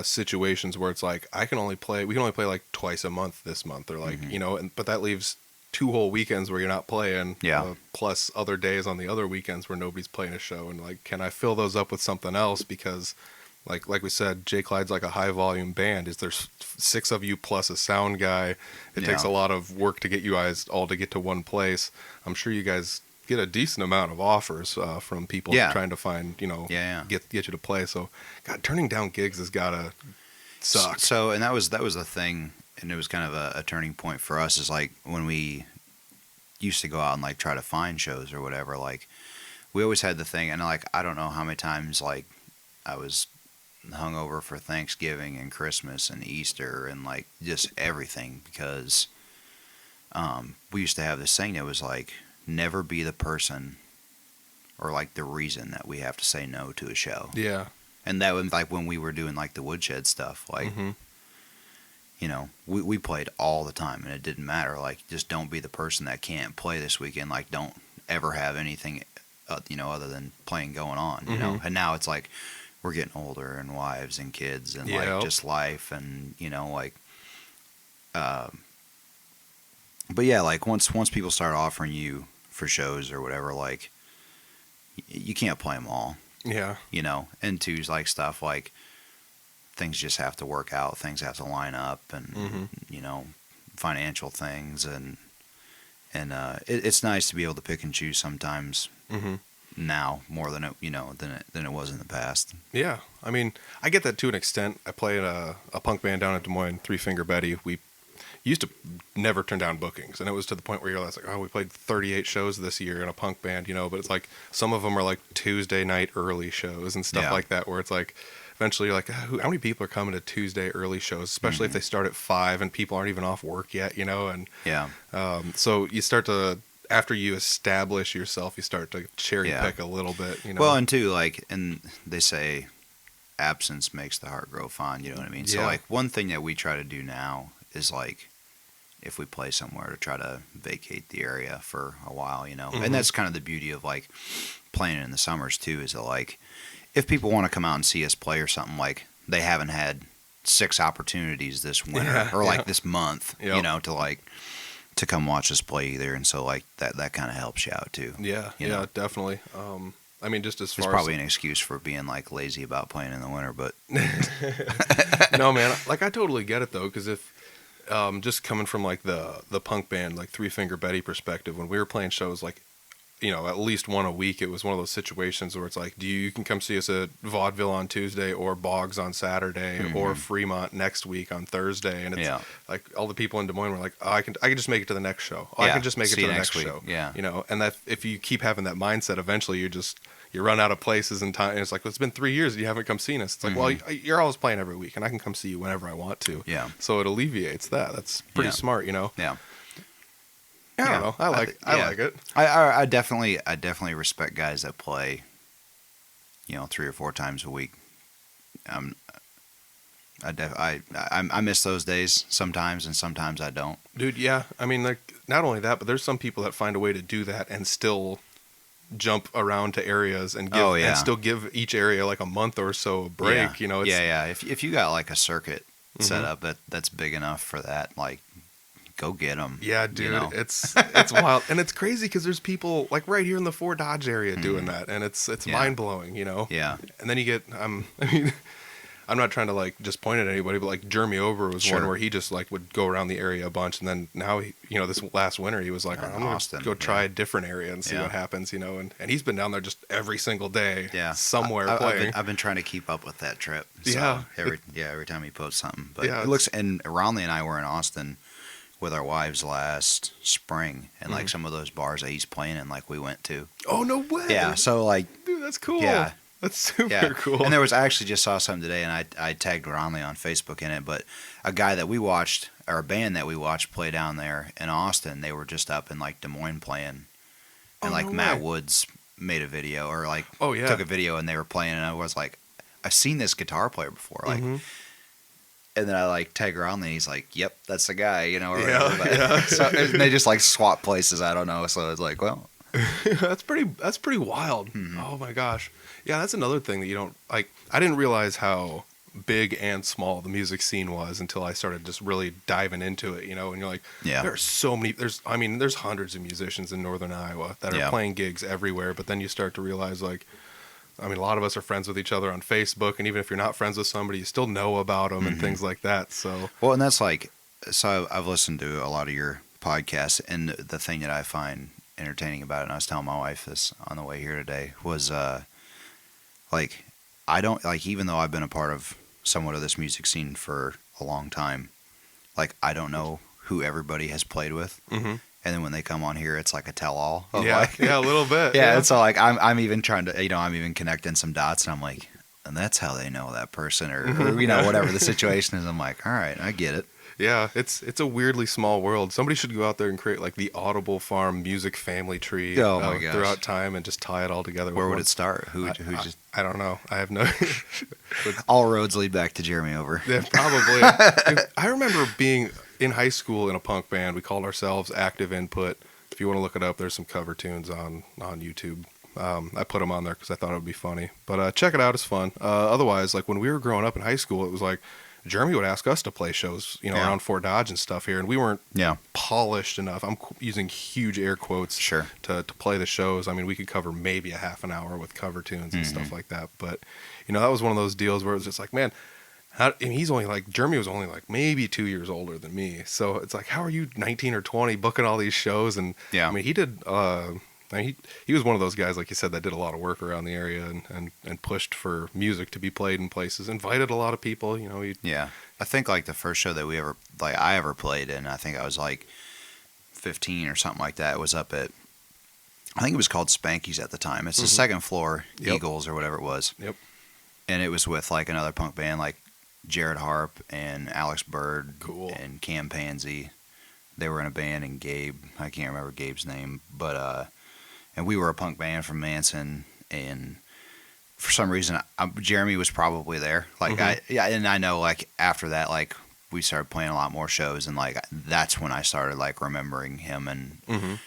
Speaker 1: situations where it's like we can only play like twice a month this month, or like you know, but that leaves 2 whole weekends where you're not playing.
Speaker 3: Yeah.
Speaker 1: Plus other days on the other weekends where nobody's playing a show, and like, can I fill those up with something else? Because like we said, Jay Clyde's like a high volume band. Is there 6 of you plus a sound guy? It takes a lot of work to get you guys all to get to one place. I'm sure you guys get a decent amount of offers from people trying to find, you know, get you to play. So, God, turning down gigs has gotta suck.
Speaker 3: So, and that was the thing, and it was kind of a turning point for us. Is like when we used to go out and like try to find shows or whatever. Like we always had the thing, and like I don't know how many times like I was hungover for Thanksgiving and Christmas and Easter and like just everything, because we used to have this thing that was like, never be the person or like the reason that we have to say no to a show.
Speaker 1: Yeah.
Speaker 3: And that was like when we were doing like the woodshed stuff, like you know, we played all the time and it didn't matter. Like, just don't be the person that can't play this weekend. Like, don't ever have anything you know, other than playing going on, you know. And now it's like we're getting older and wives and kids and like just life, and you know, like but yeah, like once people start offering you for shows or whatever, like you can't play them all.
Speaker 1: Yeah.
Speaker 3: You know, and two's like stuff like things just have to work out, things have to line up, and you know, financial things, and it's nice to be able to pick and choose sometimes. Now more than it was in the past.
Speaker 1: Yeah, I mean, I get that to an extent. I play in a punk band down in Des Moines, Three Finger Betty. you used to never turn down bookings, and it was to the point where you're like, oh, we played 38 shows this year in a punk band, but it's like some of them are like Tuesday night early shows and stuff like that, where it's like eventually you're like, how many people are coming to Tuesday early shows, especially if they start at 5 and people aren't even off work yet, and so you start to, after you establish yourself, you start to cherry pick a little bit, Well,
Speaker 3: and too, like, and they say absence makes the heart grow fond, you know what I mean? So like one thing that we try to do now is like, if we play somewhere, to try to vacate the area for a while, and that's kind of the beauty of like playing in the summers too, is that like, if people want to come out and see us play or something, like they haven't had 6 opportunities this winter or like this month, to like, to come watch us play either. And so like that kind of helps you out too.
Speaker 1: Yeah. Definitely. I mean, just as far
Speaker 3: as... It's probably an excuse for being, like, lazy about playing in the winter, but...
Speaker 1: No, man. Like, I totally get it, though, because if... just coming from, like, the punk band, like, Three Finger Betty perspective, when we were playing shows, like, at least one a week, it was one of those situations where it's like, you can come see us at Vaudeville on Tuesday, or Boggs on Saturday, or Fremont next week on Thursday, and it's like all the people in Des Moines were like, oh, I can just make it to the next show. Oh, I can just make it to the next show.
Speaker 3: Yeah.
Speaker 1: And that if you keep having that mindset, eventually you run out of places and time. And it's like, well, it's been 3 years and you haven't come seen us. It's like, well, you're always playing every week, and I can come see you whenever I want to.
Speaker 3: Yeah.
Speaker 1: So it alleviates that. That's pretty smart,
Speaker 3: Yeah.
Speaker 1: I don't know. I like it.
Speaker 3: I definitely respect guys that play, 3 or 4 times a week. I miss those days sometimes, and sometimes I don't.
Speaker 1: Dude, yeah. I mean, like, not only that, but there's some people that find a way to do that and still jump around to areas and give and still give each area like a month or so a break. It's,
Speaker 3: If you got like a circuit set up that's big enough for that, like, go get them.
Speaker 1: Yeah, dude, it's wild, and it's crazy because there's people like right here in the Fort Dodge area doing that, and it's mind blowing,
Speaker 3: Yeah.
Speaker 1: And then you get I mean, I'm not trying to like just point at anybody, but like Jeremy Over was one where he just like would go around the area a bunch, and then now this last winter he was like, I'm gonna go try a different area and see what happens, and he's been down there just every single day, somewhere playing.
Speaker 3: I've been trying to keep up with that trip. So every time he posts something, but it looks. And Ronley and I were in Austin with our wives last spring, and like some of those bars that he's playing in, like we went to.
Speaker 1: Oh, no way!
Speaker 3: Yeah, so like,
Speaker 1: dude, that's cool.
Speaker 3: Yeah,
Speaker 1: that's super cool.
Speaker 3: And I actually just saw something today, and I tagged Ronley on Facebook in it. But a guy that we watched, or a band that we watched play down there in Austin, they were just up in like Des Moines playing, and like Matt Woods made a video, or like took a video, and they were playing, and I was like, I've seen this guitar player before, like. And then I like tag around, and he's like, "Yep, that's the guy," or whatever. So, and they just like swap places. I don't know. So it's like, well,
Speaker 1: that's pretty wild. Oh my gosh, yeah, that's another thing that you don't like. I didn't realize how big and small the music scene was until I started just really diving into it. And you're like, there are so many. There's hundreds of musicians in Northern Iowa that are playing gigs everywhere. But then you start to realize, like, I mean, a lot of us are friends with each other on Facebook, and even if you're not friends with somebody, you still know about them and things like that. So,
Speaker 3: well, and that's like, so I've listened to a lot of your podcasts, and the thing that I find entertaining about it, and I was telling my wife this on the way here today, was like, I don't, like, even though I've been a part of somewhat of this music scene for a long time, like, I don't know who everybody has played with. And then when they come on here, it's like a tell-all.
Speaker 1: A little bit.
Speaker 3: And so like I'm even trying to, I'm even connecting some dots, and I'm like, and that's how they know that person, or whatever the situation is. I'm like, all right, I get it.
Speaker 1: Yeah, it's a weirdly small world. Somebody should go out there and create like the Audible Farm music family tree throughout time and just tie it all together.
Speaker 3: Where would it start?
Speaker 1: I don't know. I have no.
Speaker 3: All roads lead back to Jeremy Over.
Speaker 1: Yeah, probably. I remember being in high school in a punk band. We called ourselves Active Input. If you want to look it up, there's some cover tunes on YouTube. I put them on there because I thought it would be funny. But check it out. It's fun. Otherwise, like when we were growing up in high school, it was like Jeremy would ask us to play shows, around Fort Dodge and stuff here, and we weren't polished enough. I'm using huge air quotes to play the shows. I mean, we could cover maybe a half an hour with cover tunes and stuff like that. But that was one of those deals where it was just like, man. And he's only like, Jeremy was only like maybe 2 years older than me. So it's like, how are you 19 or 20 booking all these shows? And I mean, he did I mean, he was one of those guys, like you said, that did a lot of work around the area and pushed for music to be played in places. Invited a lot of people. You know,
Speaker 3: Yeah. I think like the first show that I ever played in, I think I was like 15 or something like that. It was up at, I think it was called Spanky's at the time. It's the second floor Eagles or whatever it was.
Speaker 1: Yep.
Speaker 3: And it was with like another punk band like Jared Harp and Alex Bird and Cam Pansy. They were in a band, and Gabe, I can't remember Gabe's name, but and we were a punk band from Manson, and for some reason Jeremy was probably there. Like and I know like after that, like we started playing a lot more shows, and like that's when I started like remembering him. And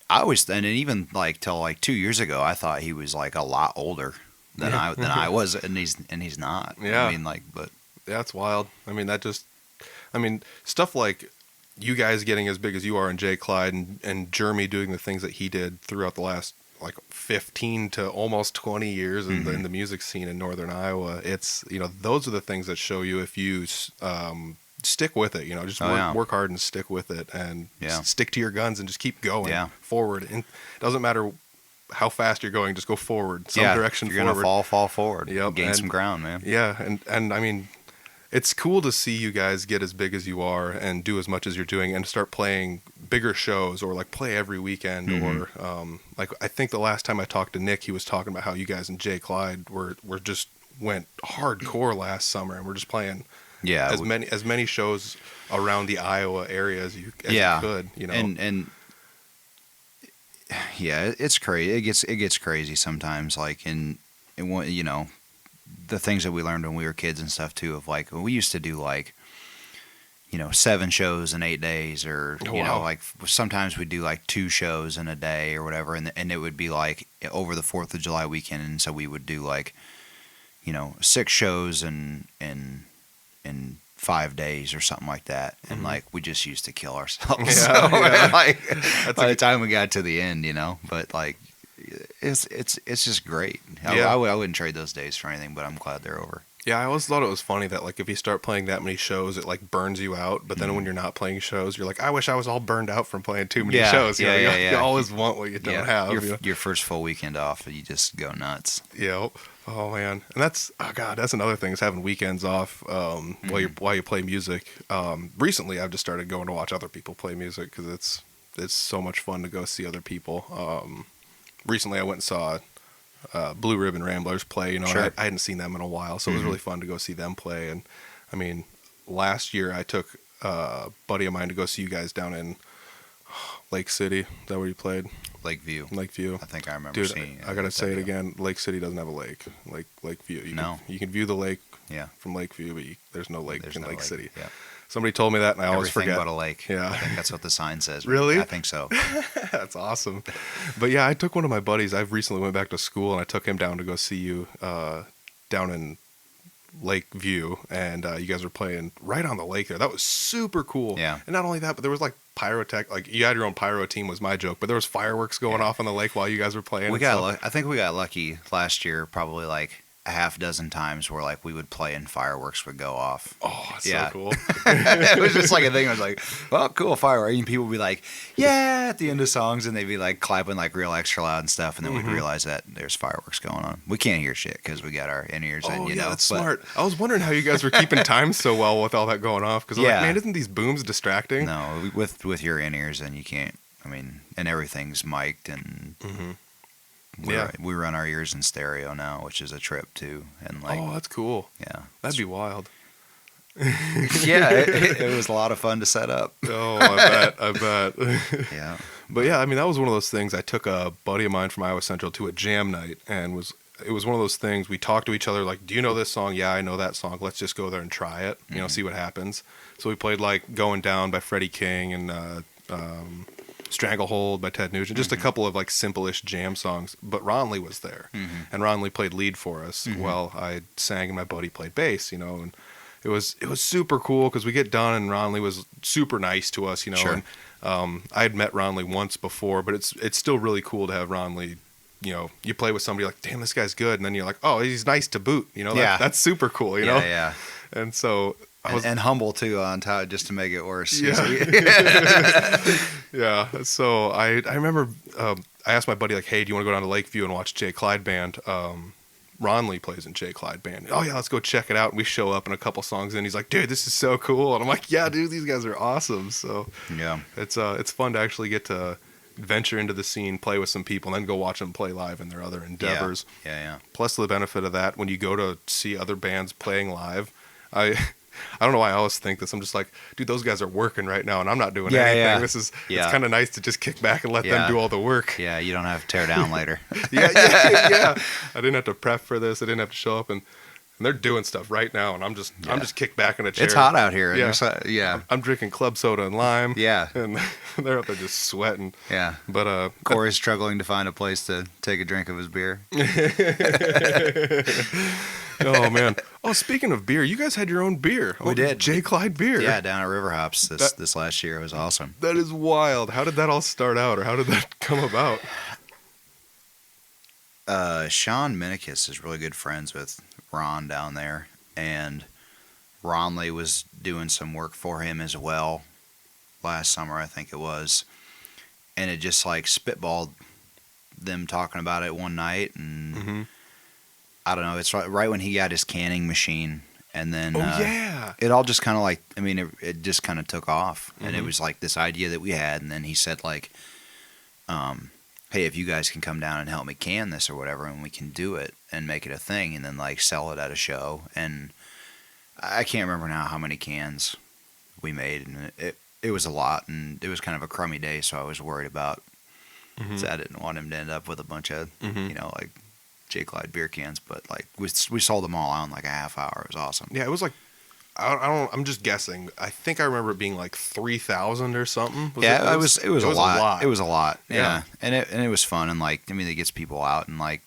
Speaker 3: I always, and even like till like 2 years ago, I thought he was like a lot older than I was, and he's not.
Speaker 1: Yeah.
Speaker 3: I mean, like, but
Speaker 1: yeah, it's wild. I mean, stuff like you guys getting as big as you are, and Jay Clyde and Jeremy doing the things that he did throughout the last like 15 to almost 20 years in the music scene in Northern Iowa. It's, you know, those are the things that show you if you stick with it, you know, just work hard and stick with it, and stick to your guns and just keep going forward. And it doesn't matter how fast you're going, just go forward, some direction
Speaker 3: you're
Speaker 1: forward.
Speaker 3: Gonna fall forward.
Speaker 1: Yep.
Speaker 3: Gain some ground, man.
Speaker 1: Yeah, and I mean, it's cool to see you guys get as big as you are and do as much as you're doing and start playing bigger shows, or like play every weekend, or like I think the last time I talked to Nick, he was talking about how you guys and Jay Clyde were just went hardcore last summer, and we're just playing as many shows around the Iowa area as you could, you know.
Speaker 3: And yeah, it's crazy. It gets crazy sometimes, like in you know, the things that we learned when we were kids and stuff too, of like, we used to do like, you know, 7 shows in 8 days, or you know, like sometimes we'd do like 2 shows in a day or whatever, and it would be like over the 4th of July weekend, and so we would do like, you know, 6 shows in 5 days or something like that, and like we just used to kill ourselves. Like by the time we got to the end, you know, but like it's just great. I wouldn't trade those days for anything, but I'm glad they're over.
Speaker 1: Yeah, I always thought it was funny that like if you start playing that many shows, it like burns you out. But then when you're not playing shows, you're like, I wish I was all burned out from playing too many shows. You always want what you don't have.
Speaker 3: Your first full weekend off, you just go nuts.
Speaker 1: Yeah. Oh man, and that's another thing, is having weekends off while you play music. Recently, I've just started going to watch other people play music because it's so much fun to go see other people. Recently, I went and saw Blue Ribbon Ramblers play. You know, I hadn't seen them in a while, so it was really fun to go see them play. And I mean, last year I took a buddy of mine to go see you guys down in Lake City. Is that where you played?
Speaker 3: Lakeview.
Speaker 1: I
Speaker 3: think I remember seeing it.
Speaker 1: I gotta say it again. Lake City doesn't have a lake. Lakeview. You can view the lake from Lakeview, but there's no lake in Lake City. Yeah. Somebody told me that, and I always forget.
Speaker 3: Everything but a lake.
Speaker 1: Yeah.
Speaker 3: I think that's what the sign says.
Speaker 1: Really?
Speaker 3: I think so.
Speaker 1: That's awesome. But yeah, I took one of my buddies. I recently went back to school, and I took him down to go see you down in Lakeview, and you guys were playing right on the lake there. That was super cool.
Speaker 3: Yeah.
Speaker 1: And not only that, but there was like pyrotech. Like you had your own pyro team, was my joke, but there was fireworks going off on the lake while you guys were playing.
Speaker 3: I think we got lucky last year, probably like a half dozen times where like we would play and fireworks would go off.
Speaker 1: Oh, that's so cool.
Speaker 3: It was just like a thing. I was like, well, cool, fireworks. And people would be like, yeah, at the end of songs, and they'd be like clapping like real extra loud and stuff, and then we'd realize that there's fireworks going on. We can't hear shit because we got our in-ears in, you know.
Speaker 1: That's smart. I was wondering how you guys were keeping time so well with all that going off, because like, man, isn't these booms distracting?
Speaker 3: No, with your in-ears, and you can't, I mean, and everything's mic'd, and we run our ears in stereo now, which is a trip too. And like,
Speaker 1: oh, that's cool.
Speaker 3: Yeah,
Speaker 1: that'd be wild.
Speaker 3: Yeah, it was a lot of fun to set up.
Speaker 1: Oh, I bet.
Speaker 3: Yeah.
Speaker 1: But yeah, I mean, that was one of those things. I took a buddy of mine from Iowa Central to a jam night, and it was one of those things. We talked to each other like, do you know this song? Yeah, I know that song. Let's just go there and try it, you know, see what happens. So we played like Going Down by Freddie King and Stranglehold by Ted Nugent, just a couple of like simple-ish jam songs. But Ron Lee was there, and Ron Lee played lead for us while I sang and my buddy played bass, you know, and it was super cool because we get done and Ron Lee was super nice to us, you know.
Speaker 3: Sure.
Speaker 1: And I had met Ron Lee once before, but it's still really cool to have Ron Lee. You know, you play with somebody like, damn, this guy's good, and then you're like, oh, he's nice to boot, you know. That's super cool, you know.
Speaker 3: Yeah.
Speaker 1: And so.
Speaker 3: And humble too on top, just to make it worse.
Speaker 1: Yeah. Yeah. So I remember I asked my buddy, like, hey, do you want to go down to Lakeview and watch Jay Clyde Band? Ron Lee plays in Jay Clyde Band. Oh, yeah, let's go check it out. And we show up and a couple songs in. He's like, dude, this is so cool. And I'm like, yeah, dude, these guys are awesome. So
Speaker 3: Yeah.
Speaker 1: it's fun to actually get to venture into the scene, play with some people, and then go watch them play live in their other endeavors.
Speaker 3: Yeah.
Speaker 1: Plus the benefit of that, when you go to see other bands playing live, I don't know why I always think this. I'm just like, dude, those guys are working right now, and I'm not doing anything.
Speaker 3: Yeah.
Speaker 1: It's kind of nice to just kick back and let them do all the work.
Speaker 3: Yeah, you don't have to tear down later.
Speaker 1: yeah. I didn't have to prep for this. I didn't have to show up, and they're doing stuff right now, and I'm just kicked back in a chair.
Speaker 3: It's hot out here.
Speaker 1: Yeah. I'm drinking club soda and lime.
Speaker 3: Yeah.
Speaker 1: And they're up there just sweating.
Speaker 3: Yeah.
Speaker 1: But
Speaker 3: Cory's struggling to find a place to take a drink of his beer.
Speaker 1: Oh man! Oh, speaking of beer, you guys had your own beer.
Speaker 3: We did.
Speaker 1: Jay Clyde beer.
Speaker 3: Yeah, down at River Hops this last year. It was awesome.
Speaker 1: That is wild. How did that all start out, or how did that come about?
Speaker 3: Sean Minikis is really good friends with Ron down there, and Ron Lee was doing some work for him as well last summer, I think it was, and it just like spitballed them talking about it one night, and I don't know, it's right when he got his canning machine, and then it all just kind of like, I mean, it just kind of took off, and it was like this idea that we had, and then he said like, hey, if you guys can come down and help me can this or whatever, and we can do it and make it a thing, and then like sell it at a show. And I can't remember now how many cans we made, and it was a lot, and it was kind of a crummy day, so I was worried about. So I didn't want him to end up with a bunch of like Jay Clyde beer cans, but like we sold them all out in like a half hour. It was awesome.
Speaker 1: Yeah, it was like, I'm just guessing. I think I remember it being like 3,000 or something.
Speaker 3: It was a lot. It was a lot.
Speaker 1: Yeah.
Speaker 3: And it was fun, and like, I mean, it gets people out, and like,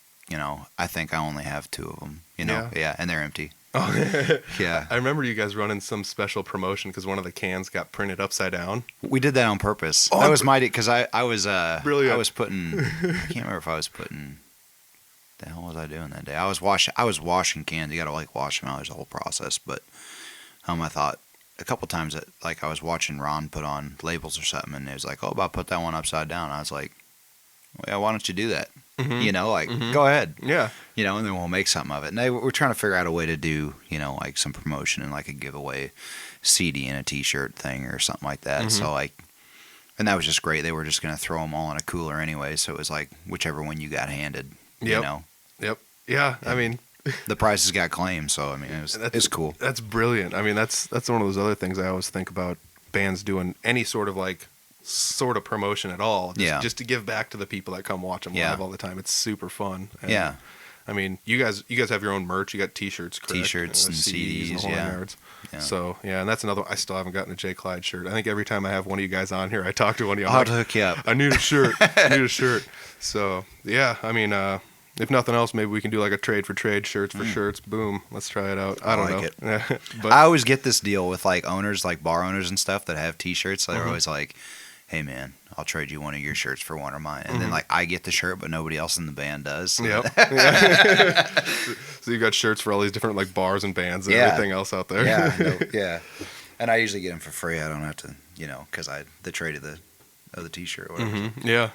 Speaker 3: I think I only have 2 of them. Yeah, and they're empty.
Speaker 1: Oh.
Speaker 3: Yeah.
Speaker 1: I remember you guys running some special promotion because one of the cans got printed upside down.
Speaker 3: We did that on purpose. That was my because I was
Speaker 1: Brilliant.
Speaker 3: I was putting. I can't remember if I was putting. The hell was I doing that day? I was washing cans. You got to like wash them out. There's a whole process, but I thought a couple times that like I was watching Ron put on labels or something, and it was like, oh, about put that one upside down. I was like, well, yeah, why don't you do that? Go ahead.
Speaker 1: Yeah.
Speaker 3: And then we'll make something of it. And we're trying to figure out a way to do, like some promotion and like a giveaway CD and a T-shirt thing or something like that. So like, and that was just great. They were just going to throw them all in a cooler anyway. So it was like whichever one you got handed,
Speaker 1: Yep. Yeah. I mean,
Speaker 3: the prices got claimed. So I mean, it's cool.
Speaker 1: That's brilliant. I mean, that's one of those other things I always think about bands doing any sort of promotion at all. Just to give back to the people that come watch them live all the time. It's super fun. And, I mean, you guys have your own merch. You got T-shirts, correct?
Speaker 3: T-shirts and CDs,
Speaker 1: and the whole yards. So and that's another one. I still haven't gotten a Jay Clyde shirt. I think every time I have one of you guys on here, I talk to one of you.
Speaker 3: I'll have to hook you up.
Speaker 1: I need a shirt. So yeah, I mean, if nothing else, maybe we can do like a trade for trade, shirts for shirts. Boom, let's try it out. I don't know.
Speaker 3: It. But I always get this deal with like owners, like bar owners and stuff that have T-shirts. They're always like, hey man, I'll trade you one of your shirts for one of mine. And then like I get the shirt, but nobody else in the band does.
Speaker 1: Yep. So you got shirts for all these different like bars and bands and everything else out there.
Speaker 3: Yeah. And I usually get them for free. I don't have to, because the trade of the T-shirt or whatever.
Speaker 1: Yeah.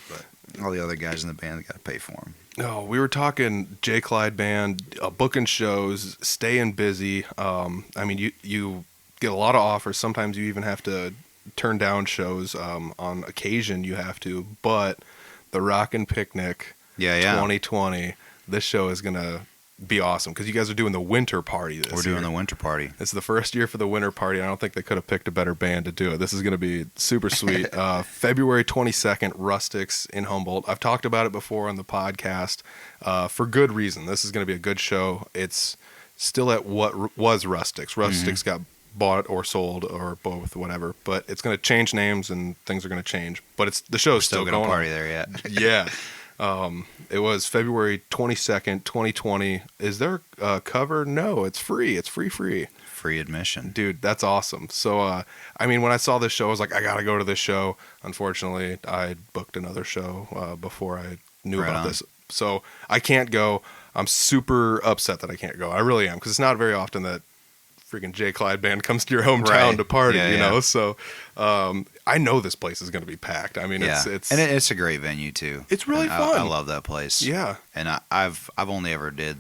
Speaker 3: But all the other guys in the band got to pay for them.
Speaker 1: No, we were talking Jay Clyde Band, booking shows, staying busy. I mean, you get a lot of offers. Sometimes you even have to turn down shows. On occasion, you have to. But the Rockin' Picnic 2020, this show is going to be awesome because you guys are doing the winter party this year.
Speaker 3: We're doing the winter party.
Speaker 1: It's the first year for the winter party. I don't think they could have picked a better band to do it. This is going to be super sweet. February 22nd, Rustics in Humboldt. I've talked about it before on the podcast for good reason. This is going to be a good show. It's still at what was Rustics. Rustics got bought or sold or both, whatever. But it's going to change names and things are going to change. But the show's still going
Speaker 3: to party there,
Speaker 1: yeah. It was February 22nd, 2020. Is there a cover? No, it's free. It's free.
Speaker 3: Free admission.
Speaker 1: Dude, that's awesome. So, I mean, when I saw this show, I was like, I got to go to this show. Unfortunately, I booked another show before I knew about this. So I can't go. I'm super upset that I can't go. I really am because it's not very often that freaking Jay Clyde Band comes to your hometown to party, you know? So I know this place is going to be packed. I mean, it's
Speaker 3: and it's a great venue too.
Speaker 1: It's really
Speaker 3: and
Speaker 1: fun.
Speaker 3: I love that place.
Speaker 1: Yeah.
Speaker 3: And I've only ever did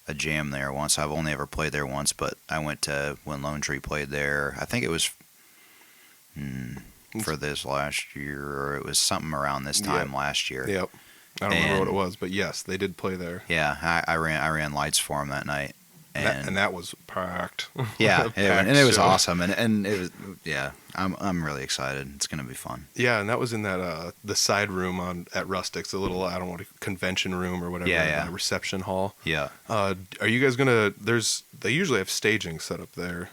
Speaker 3: a jam there once. I've only ever played there once, but I went to when Lone Tree played there. I think it was for this last year, or it was something around this time last year.
Speaker 1: Yep. I don't remember what it was, but yes, they did play there.
Speaker 3: Yeah, I ran lights for them that night.
Speaker 1: And that was packed.
Speaker 3: Yeah,
Speaker 1: and
Speaker 3: it was awesome, and it was I'm really excited. It's gonna be fun.
Speaker 1: Yeah, and that was in that the side room at Rustic's, a little I don't know, convention room or whatever.
Speaker 3: Yeah.
Speaker 1: Reception hall.
Speaker 3: Yeah.
Speaker 1: Are you guys gonna? They usually have staging set up there.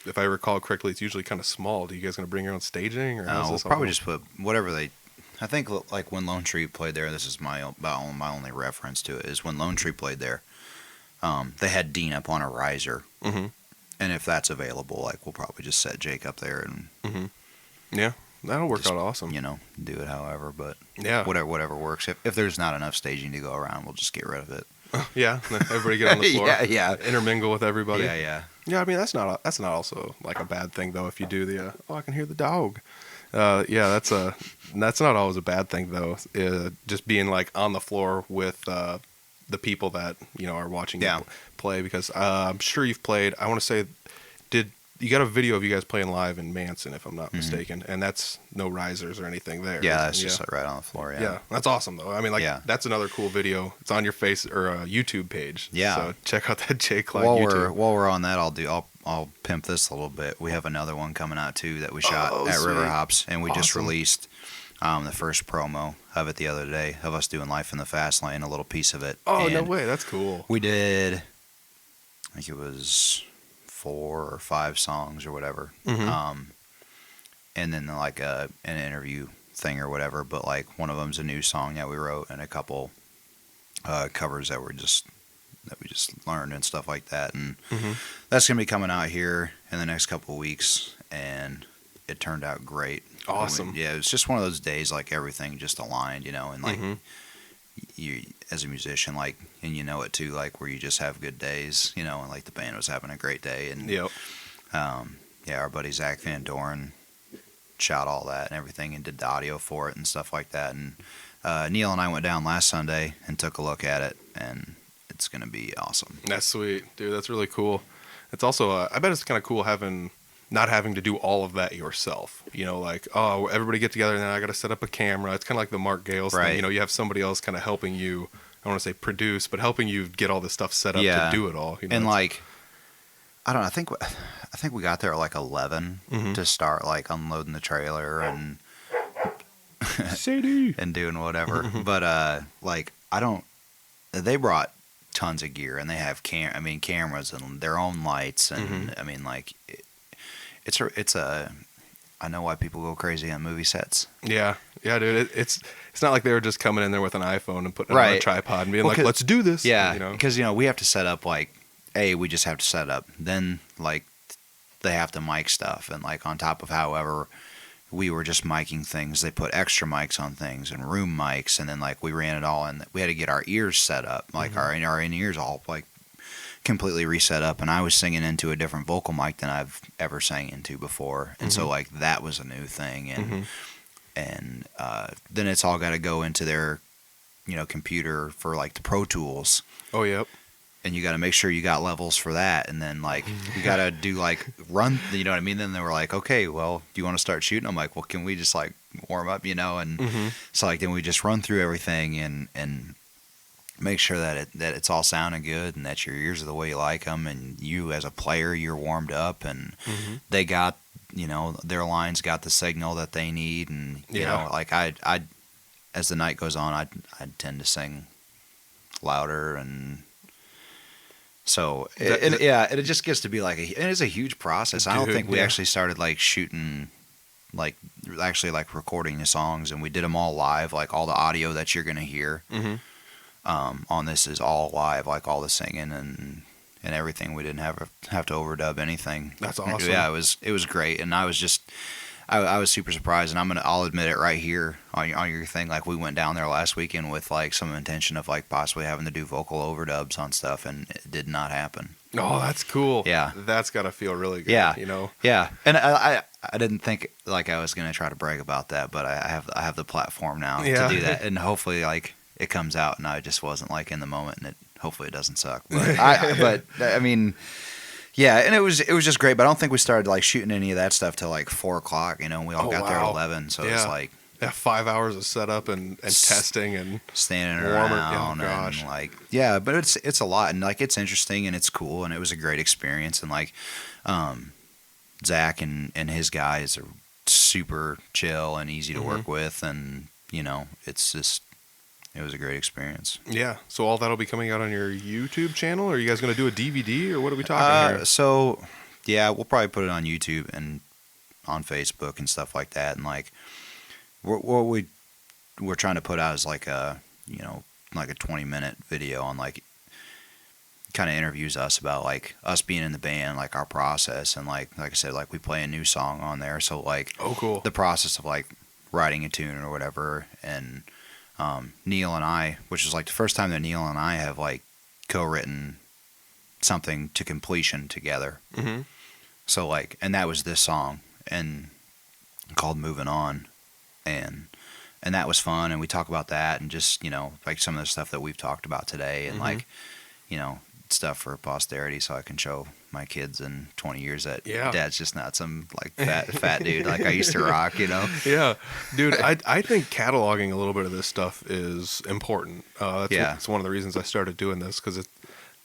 Speaker 1: If I recall correctly, it's usually kind of small. Do you guys gonna bring your own staging, or
Speaker 3: we'll probably just put whatever they. I think like when Lone Tree played there. This is my only reference to it is when Lone Tree played there. They had Dean up on a riser, and if that's available, like we'll probably just set Jake up there and
Speaker 1: yeah, that'll work out awesome.
Speaker 3: Do it however, but
Speaker 1: yeah,
Speaker 3: whatever works. If there's not enough staging to go around, we'll just get rid of it.
Speaker 1: Yeah, everybody get on the floor.
Speaker 3: yeah,
Speaker 1: intermingle with everybody.
Speaker 3: Yeah.
Speaker 1: I mean that's not also like a bad thing though. If you do the I can hear the dog. That's not always a bad thing though. Just being like on the floor with the people that are watching you play, because I'm sure you've played. I want to say, you got a video of you guys playing live in Manson, if I'm not mistaken, and that's no risers or anything there.
Speaker 3: Yeah, that's just right on the floor.
Speaker 1: Yeah, that's awesome though. I mean, that's another cool video. It's on your face or YouTube page.
Speaker 3: Yeah, so
Speaker 1: check out that Jay Clyde YouTube.
Speaker 3: While we're on that, I'll pimp this a little bit. We have another one coming out too that we shot at
Speaker 1: sweet.
Speaker 3: River Hops, and we just released the first promo of it the other day of us doing Life in the Fast Lane, a little piece of it.
Speaker 1: Oh, no way. That's cool.
Speaker 3: We did, I think it was 4 or 5 songs or whatever. And then like an interview thing or whatever, but like one of them's a new song that we wrote and a couple covers that we just learned and stuff like that. And that's going to be coming out here in the next couple of weeks, and it turned out great.
Speaker 1: Awesome.
Speaker 3: It was just one of those days, like everything just aligned, and like you as a musician, like, and it too, like where you just have good days, and like the band was having a great day, and our buddy Zach Van Doren shot all that and everything and did the audio for it and stuff like that. And Neil and I went down last Sunday and took a look at it, and it's gonna be awesome.
Speaker 1: That's sweet, dude. That's really cool. It's also I bet it's kind of cool not having to do all of that yourself, like, oh, everybody get together and then I got to set up a camera. It's kind of like the Mark Gales thing, you have somebody else kind of helping you, I don't want to say produce, but helping you get all this stuff set up to do it all.
Speaker 3: And like, I don't know, I think we got there at like 11 to start like unloading the trailer and and doing whatever. But like, they brought tons of gear, and they have cameras and their own lights, and I mean like it's I know why people go crazy on movie sets. Yeah,
Speaker 1: dude. It's not like they were just coming in there with an iPhone and putting it on a tripod and being like, let's do this.
Speaker 3: Yeah, because we have to set up like we just have to set up. Then like they have to mic stuff, and like on top of however we were just miking things, they put extra mics on things and room mics, and then like we ran it all, and we had to get our ears set up, like our in-ears all like completely reset up, and I was singing into a different vocal mic than I've ever sang into before, and so like that was a new thing, and then it's all got to go into their computer for like the Pro Tools.
Speaker 1: Oh, yep.
Speaker 3: And you got to make sure you got levels for that, and then like you got to do like run, you know what I mean? Then they were like, okay, well, do you want to start shooting? I'm like, well, can we just like warm up, and so like then we just run through everything and make sure that it's all sounding good and that your ears are the way you like them, and you as a player, you're warmed up, and they got their lines got the signal that they need, and you know like I as the night goes on, I tend to sing louder, and so it just gets to be like it is a huge process. I don't think we actually started like shooting like actually like recording the songs, and we did them all live, like all the audio that you're gonna hear on this is all live, like all the singing and everything. We didn't have to overdub anything.
Speaker 1: That's awesome.
Speaker 3: Yeah, it was great, and I was just I was super surprised, and I'll admit it right here on your thing. Like we went down there last weekend with like some intention of like possibly having to do vocal overdubs on stuff, and it did not happen.
Speaker 1: Oh, that's cool.
Speaker 3: Yeah.
Speaker 1: That's got to feel really good.
Speaker 3: Yeah.
Speaker 1: You know?
Speaker 3: Yeah. And I didn't think like I was going to try to brag about that, but I have the platform now
Speaker 1: Yeah.
Speaker 3: to do that. And hopefully like it comes out and I just wasn't like in the moment and hopefully it doesn't suck. But I mean, yeah, and it was just great, but I don't think we started like shooting any of that stuff till like 4:00, you know, and we all got there at 11. So it's like,
Speaker 1: 5 hours of setup and testing and
Speaker 3: standing
Speaker 1: warmer.
Speaker 3: around and like, yeah, but it's a lot and like it's interesting and it's cool and it was a great experience and like Zach and his guys are super chill and easy to work with and you know it was a great experience.
Speaker 1: Yeah, so all that'll be coming out on your YouTube channel, or are you guys going to do a DVD, or what are we talking here?
Speaker 3: So yeah, we'll probably put it on YouTube and on Facebook and stuff like that and like what we're trying to put out is like a, you know, like a 20-minute video on like kind of interviews us about like us being in the band, like our process, and like I said, like we play a new song on there, so like
Speaker 1: cool.
Speaker 3: The process of like writing a tune or whatever, and Neil and I, which is like the first time that Neil and I have like co-written something to completion together.
Speaker 1: Mm-hmm.
Speaker 3: So like, and that was this song and called "Moving On." And that was fun, and we talk about that, and just, you know, like some of the stuff that we've talked about today, and like, you know, stuff for posterity, so I can show my kids in 20 years that Dad's just not some like fat dude like I used to rock, you know.
Speaker 1: Yeah, dude, I think cataloging a little bit of this stuff is important. It's one of the reasons I started doing this, because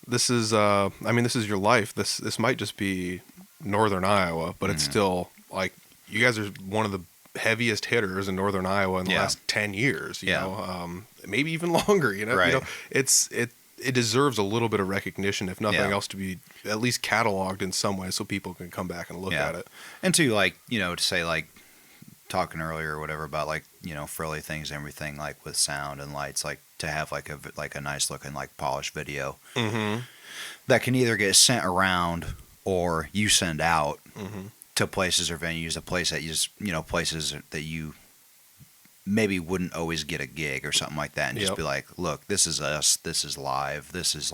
Speaker 1: this is this is your life. This might just be northern Iowa, but it's still like you guys are one of the heaviest hitters in northern Iowa in the last 10 years, you know, maybe even longer, you know.
Speaker 3: Right.
Speaker 1: You know, it deserves a little bit of recognition, if nothing else, to be at least cataloged in some way so people can come back and look at it.
Speaker 3: And to like, you know, to say like talking earlier or whatever about like, you know, frilly things and everything, like with sound and lights, like to have like a nice looking like polished video that can either get sent around or you send out to places or venues, a place that places that you maybe wouldn't always get a gig or something like that, and just be like, look, this is us, this is live, this is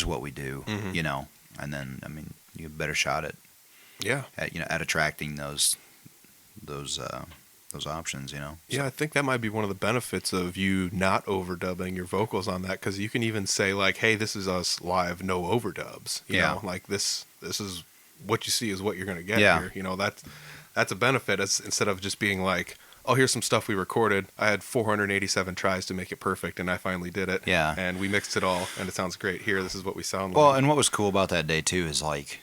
Speaker 3: what we do, you know. And then I mean, you have a better shot at at attracting those options, you know.
Speaker 1: Yeah, I think that might be one of the benefits of you not overdubbing your vocals on that, because you can even say like, hey, this is us live, no overdubs, you know, like this is what you see is what you're going to get here. You know, that's a benefit, instead of just being like, oh, here's some stuff we recorded. I had 487 tries to make it perfect, and I finally did it.
Speaker 3: Yeah.
Speaker 1: And we mixed it all, and it sounds great. Here, this is what we sound like.
Speaker 3: Well, and what was cool about that day, too, is like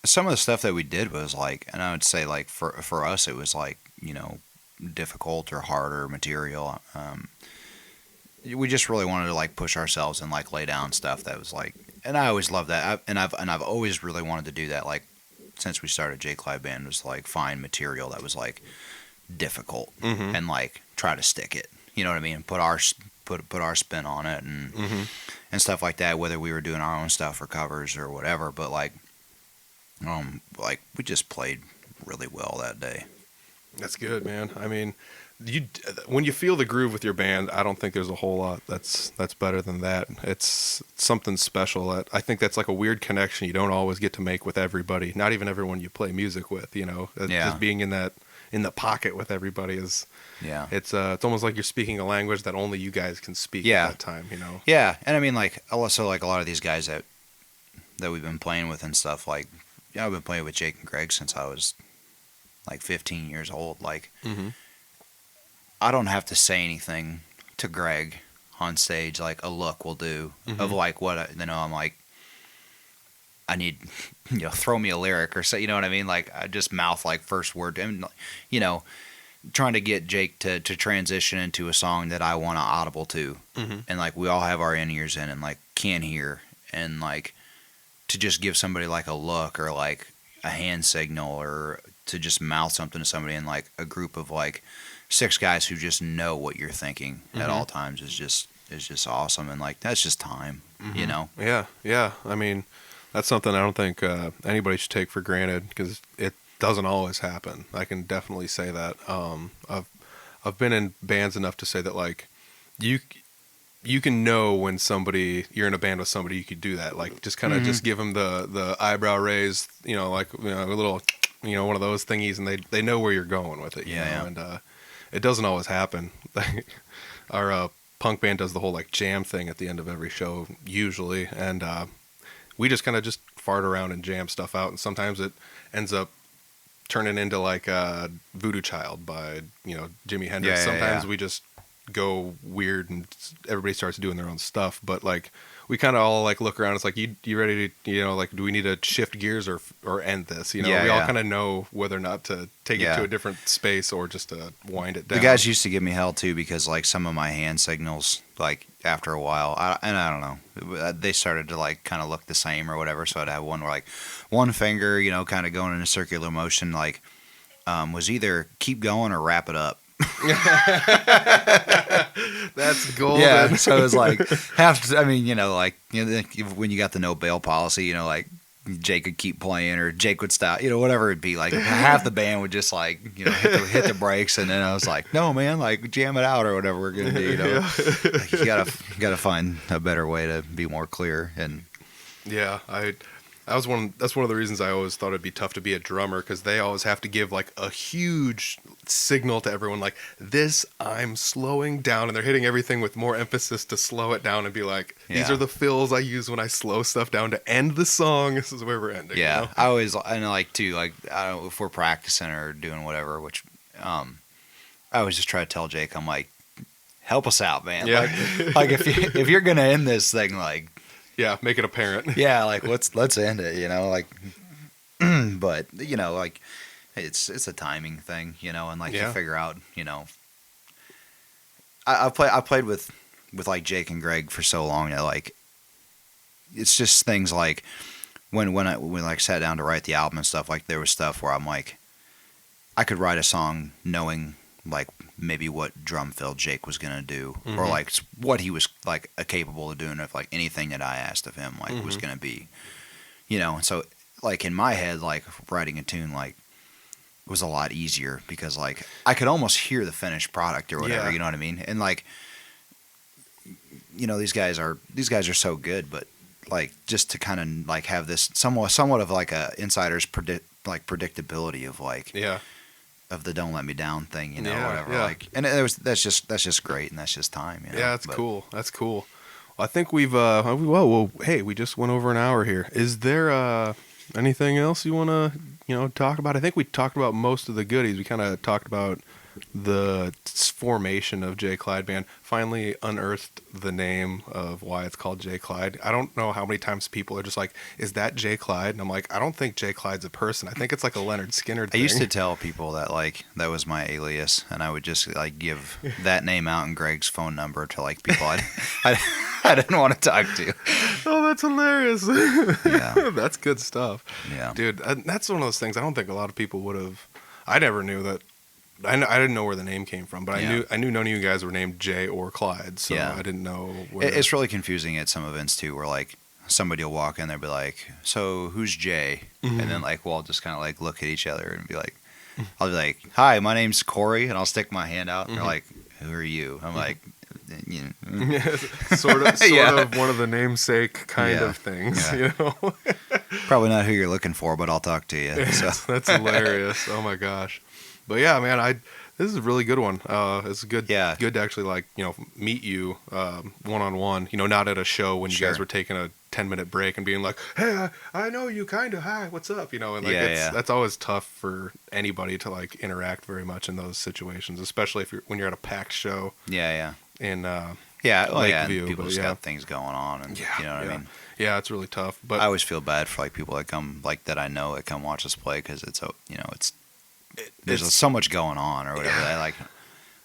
Speaker 3: some of the stuff that we did was like, and I would say like for us, it was like, you know, difficult or harder material. We just really wanted to like push ourselves and like lay down stuff that was like, and I always loved that. I've always really wanted to do that. Like since we started Jay Clyde Band, was like find material that was like difficult and like try to stick it. You know what I mean? Put our spin on it and stuff like that. Whether we were doing our own stuff or covers or whatever, but like we just played really well that day.
Speaker 1: That's good, man. I mean, when you feel the groove with your band, I don't think there's a whole lot that's better than that. It's something special. I think that's like a weird connection you don't always get to make with everybody. Not even everyone you play music with. You know, just being in the pocket with everybody is.
Speaker 3: Yeah.
Speaker 1: It's almost like you're speaking a language that only you guys can speak at that time. You know.
Speaker 3: Yeah, and I mean like also like a lot of these guys that we've been playing with and stuff like. Yeah, I've been playing with Jake and Greg since I was like 15 years old. Like, I don't have to say anything to Greg on stage. Like a look will do of like what I'm like. I need, throw me a lyric or so. You know what I mean? Like I just mouth like first word, and trying to get Jake to transition into a song that I want to audible to, and like we all have our in ears in and like can hear and like. To just give somebody like a look or like a hand signal or to just mouth something to somebody in like a group of like 6 guys who just know what you're thinking at all times is just awesome. And like that's just time, you know.
Speaker 1: Yeah. I mean, that's something I don't think anybody should take for granted, because it doesn't always happen. I can definitely say that. I've been in bands enough to say that like you can know when you're in a band with somebody, you could do that. Like just kind of just give them the eyebrow raise, like a little, one of those thingies, and they know where you're going with it. You know? And it doesn't always happen. Our punk band does the whole like jam thing at the end of every show usually, and we just kind of just fart around and jam stuff out, and sometimes it ends up turning into like Voodoo Child by Jimi Hendrix. Sometimes we just go weird and everybody starts doing their own stuff, but like we kind of all like look around. It's like you ready to like, do we need to shift gears or end this? We all kind of know whether or not to take it to a different space or just to wind it down.
Speaker 3: The guys used to give me hell too because like some of my hand signals, like after a while, I don't know, they started to like kind of look the same or whatever. So I'd have one where like one finger, kind of going in a circular motion, like was either keep going or wrap it up.
Speaker 1: That's golden.
Speaker 3: Yeah, so it was like when you got the no bail policy, like Jake would keep playing or Jake would stop, whatever it'd be. Like half the band would just like hit the brakes, and then I was like, no man, like jam it out or whatever we're gonna do. Like, you gotta find a better way to be more clear. And that's one of the reasons I always thought it'd be tough to be a drummer, because they always have to give like a huge signal to everyone, like this, I'm slowing down, and they're hitting everything with more emphasis to slow it down and be like, these are the fills I use when I slow stuff down to end the song. This is where we're ending. Yeah, I know like too, like I don't know if we're practicing or doing whatever, which I always just try to tell Jake, I'm like, help us out, man.
Speaker 1: Yeah.
Speaker 3: Like if you're gonna end this thing, like.
Speaker 1: Yeah, make it apparent.
Speaker 3: Yeah, like let's end it, like. But like it's a timing thing, and like you figure out, I played with like Jake and Greg for so long that like it's just things like when I like sat down to write the album and stuff, like there was stuff where I'm like I could write a song knowing like maybe what drum fill Jake was gonna do, or like what he was like capable of doing, if like anything that I asked of him like was gonna be, so like in my head, like writing a tune like was a lot easier because like I could almost hear the finished product or whatever, you know what I mean? And like these guys are so good, but like just to kind of like have this somewhat of like a insider's predictability of like of the don't let me down thing, whatever. Like, and that's just great, and that's just time.
Speaker 1: Yeah, that's cool. That's cool. Well, I think we've hey, we just went over an hour here. Is there anything else you want to talk about? I think we talked about most of the goodies. We kind of talked about the formation of Jay Clyde Band. Finally unearthed the name of why it's called Jay Clyde. I don't know how many times people are just like, is that Jay Clyde? And I'm like, I don't think Jay Clyde's a person. I think it's like a Leonard Skinner thing.
Speaker 3: I used to tell people that like that was my alias, and I would just like give that name out and Greg's phone number to like people I didn't want to talk to.
Speaker 1: Oh, that's hilarious.
Speaker 3: Yeah.
Speaker 1: That's good stuff.
Speaker 3: Yeah.
Speaker 1: Dude, that's one of those things I don't think a lot of people would have. I never knew that. I didn't know where the name came from, but I knew none of you guys were named Jay or Clyde, so I didn't know where.
Speaker 3: It's really confusing at some events too, where like somebody will walk in there and be like, so who's Jay? And then like we'll all just kind of like look at each other and be like, I'll be like, hi, my name's Cory, and I'll stick my hand out, and they're like, who are you? I'm like,
Speaker 1: sort of one of the namesake kind of things,
Speaker 3: Probably not who you're looking for, but I'll talk to you. So.
Speaker 1: That's hilarious. Oh my gosh. But yeah, man, this is a really good one. It's good to actually like, meet you one-on-one, not at a show when you guys were taking a 10-minute break and being like, hey, I know you kind of, hi, what's up? And like that's always tough for anybody to like interact very much in those situations, especially when you're at a packed show.
Speaker 3: Yeah.
Speaker 1: In
Speaker 3: Lakeview, people just got things going on, and you know what I mean.
Speaker 1: Yeah, it's really tough. But
Speaker 3: I always feel bad for like people that come like that I know that come watch us play, because it's there's so much going on or whatever. I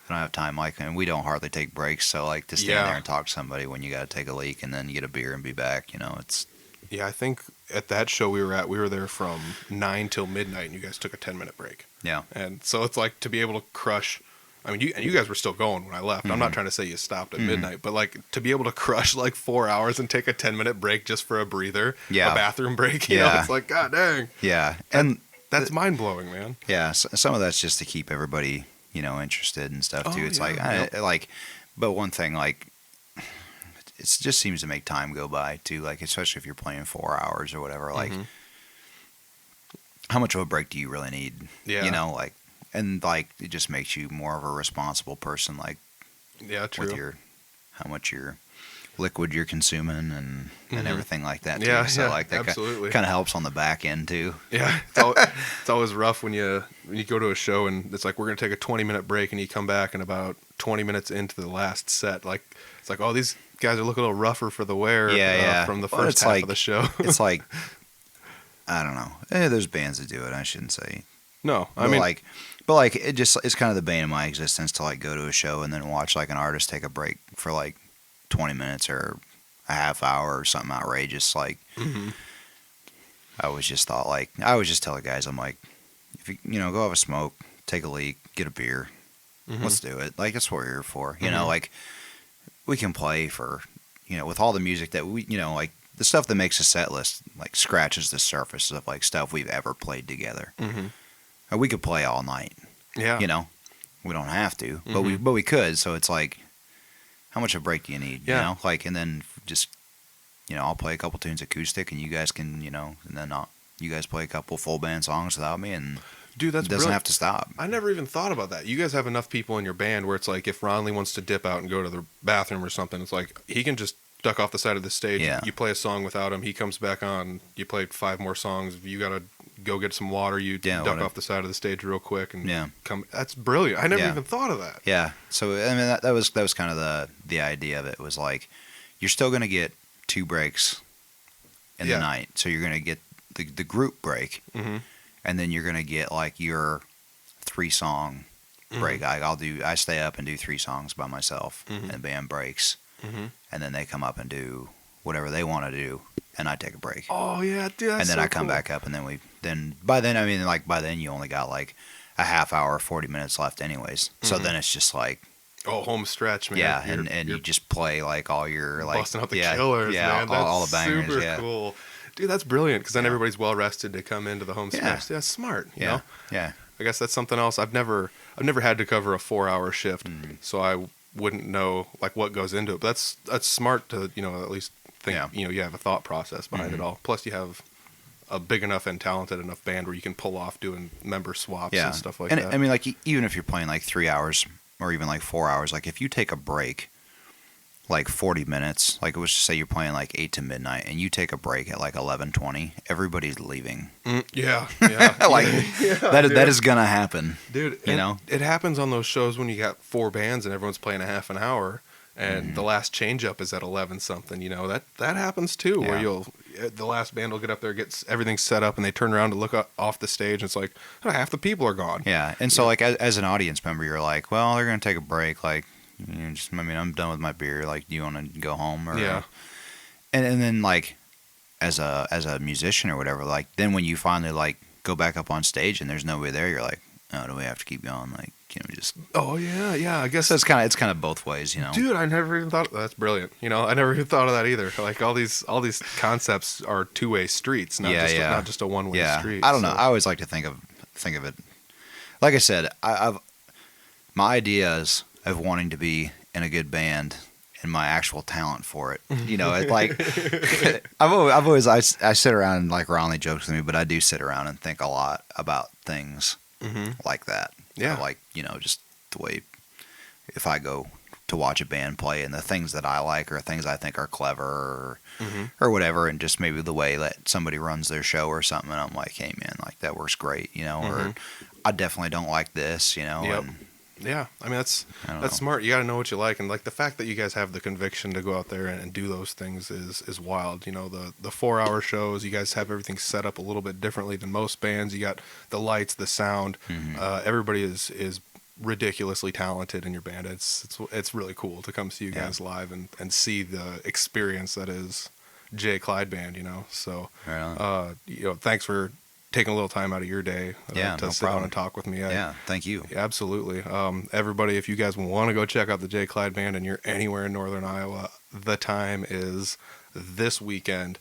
Speaker 3: don't have time, like, and we don't hardly take breaks. So like to stand there and talk to somebody when you got to take a leak and then you get a beer and be back, it's.
Speaker 1: Yeah, I think at that show we were there from 9 till midnight, and you guys took a 10-minute break.
Speaker 3: Yeah.
Speaker 1: And so it's like to be able to crush. I mean, you guys were still going when I left. I'm not trying to say you stopped at midnight, but like to be able to crush like 4 hours and take a 10-minute break just for a breather, a bathroom break, it's like, God dang.
Speaker 3: Yeah. And
Speaker 1: that's mind blowing, man.
Speaker 3: Yeah. So some of that's just to keep everybody, interested and stuff too. It's but one thing, like, it just seems to make time go by too. Like especially if you're playing 4 hours or whatever. Like, how much of a break do you really need?
Speaker 1: Yeah.
Speaker 3: You know, like, and like it just makes you more of a responsible person. Like,
Speaker 1: Yeah, true.
Speaker 3: with how much your liquid you're consuming and everything like that too.
Speaker 1: Yeah,
Speaker 3: So like that
Speaker 1: absolutely.
Speaker 3: kind of helps on the back end too.
Speaker 1: Yeah, it's always rough when you go to a show and it's like we're gonna take a 20-minute break and you come back and about 20 minutes into the last set, like it's like, oh, these guys are looking a little rougher for the wear. From the first half of the show.
Speaker 3: It's like, I don't know. There's bands that do it. I shouldn't say.
Speaker 1: No, I
Speaker 3: But
Speaker 1: mean,
Speaker 3: like it's kind of the bane of my existence to like go to a show and then watch like an artist take a break for like 20 minutes or a half hour or something outrageous. Like, I always just thought, like, I always just tell the guys, I'm like, if you go have a smoke, take a leak, get a beer, let's do it. Like, that's what we're here for. You know, like, we can play for, with all the music that we, like, the stuff that makes a set list, like, scratches the surface of, like, stuff we've ever played together. And we could play all night.
Speaker 1: yeah,
Speaker 3: We don't have to, but we could. So it's like, how much of a break do you need?
Speaker 1: Yeah.
Speaker 3: You know, like, and then just, I'll play a couple tunes acoustic, and you guys can, and then you guys play a couple full band songs without me, and
Speaker 1: dude, that's
Speaker 3: it doesn't
Speaker 1: brilliant.
Speaker 3: have to stop.
Speaker 1: I never even thought about that. You guys have enough people in your band where it's like if Ronley wants to dip out and go to the bathroom or something, it's like he can just duck off the side of the stage.
Speaker 3: Yeah.
Speaker 1: You play a song without him, he comes back on. You play 5 more songs. If you gotta go get some water, you duck off the side of the stage real quick and come. That's brilliant. I never even thought of that.
Speaker 3: Yeah. So I mean, that was kind of the idea of it. Was like, you're still gonna get 2 breaks in the night, so you're gonna get the group break, and then you're gonna get like your 3-song break. I stay up and do 3 songs by myself, and the band breaks, and then they come up and do whatever they want to do, and I take a break.
Speaker 1: Oh yeah, dude. That's
Speaker 3: and then
Speaker 1: so
Speaker 3: I come
Speaker 1: cool.
Speaker 3: back up, and then by then you only got like a half hour, 40 minutes left, anyways. So then it's just like,
Speaker 1: home stretch, man.
Speaker 3: yeah, and you just play like all your like
Speaker 1: busting out the killers, man. That's
Speaker 3: all the bangers,
Speaker 1: super cool. Dude, that's brilliant because then everybody's well rested to come into the home stretch. Yeah, that's smart. You know?
Speaker 3: Yeah.
Speaker 1: I guess that's something else. I've never had to cover a 4-hour shift, so I wouldn't know like what goes into it. But that's smart to at least think. You have a thought process behind it all. Plus, you have a big enough and talented enough band where you can pull off doing member swaps and stuff like that.
Speaker 3: I mean, like even if you're playing like 3 hours or even like 4 hours, like if you take a break, like 40 minutes, like let's just say you're playing like 8 to midnight, and you take a break at like 11:20, everybody's leaving.
Speaker 1: Yeah.
Speaker 3: Like that is gonna happen,
Speaker 1: dude. It happens on those shows when you got 4 bands and everyone's playing a half an hour, and the last change up is at 11 something. That happens too, where the last band will get up there, get everything set up, and they turn around to look off the stage, and it's like half the people are gone.
Speaker 3: Yeah, and so like as an audience member, you're like, well, they're gonna take a break, like. I'm done with my beer. Like, do you want to go home? Or, and then like, as a musician or whatever, like then when you finally like go back up on stage and there's nobody there, you're like, oh, do we have to keep going? Like, just.
Speaker 1: Oh yeah. I guess
Speaker 3: so it's kind of both ways,
Speaker 1: Dude, I never even thought that's brilliant. I never even thought of that either. Like all these concepts are 2-way streets, not just a one-way street.
Speaker 3: I don't know. I always like to think of it. Like I said, my ideas of wanting to be in a good band and my actual talent for it. It's like I sit around and like Ronley jokes with me, but I do sit around and think a lot about things like that.
Speaker 1: Yeah.
Speaker 3: Like, just the way if I go to watch a band play and the things that I like or things I think are clever or whatever, and just maybe the way that somebody runs their show or something, and I'm like, hey man, like that works great, or I definitely don't like this, and
Speaker 1: yeah, I mean that's smart. You got to know what you like, and like the fact that you guys have the conviction to go out there and do those things is wild. The 4-hour shows, you guys have everything set up a little bit differently than most bands. You got the lights, the sound. Everybody is ridiculously talented in your band. It's really cool to come see you guys live and see the experience that is Jay Clyde Band. So thanks for taking a little time out of your day to sit down and talk with me.
Speaker 3: Thank you.
Speaker 1: Absolutely. Everybody, if you guys want to go check out the Jay Clyde Band and you're anywhere in northern Iowa, the time is this weekend.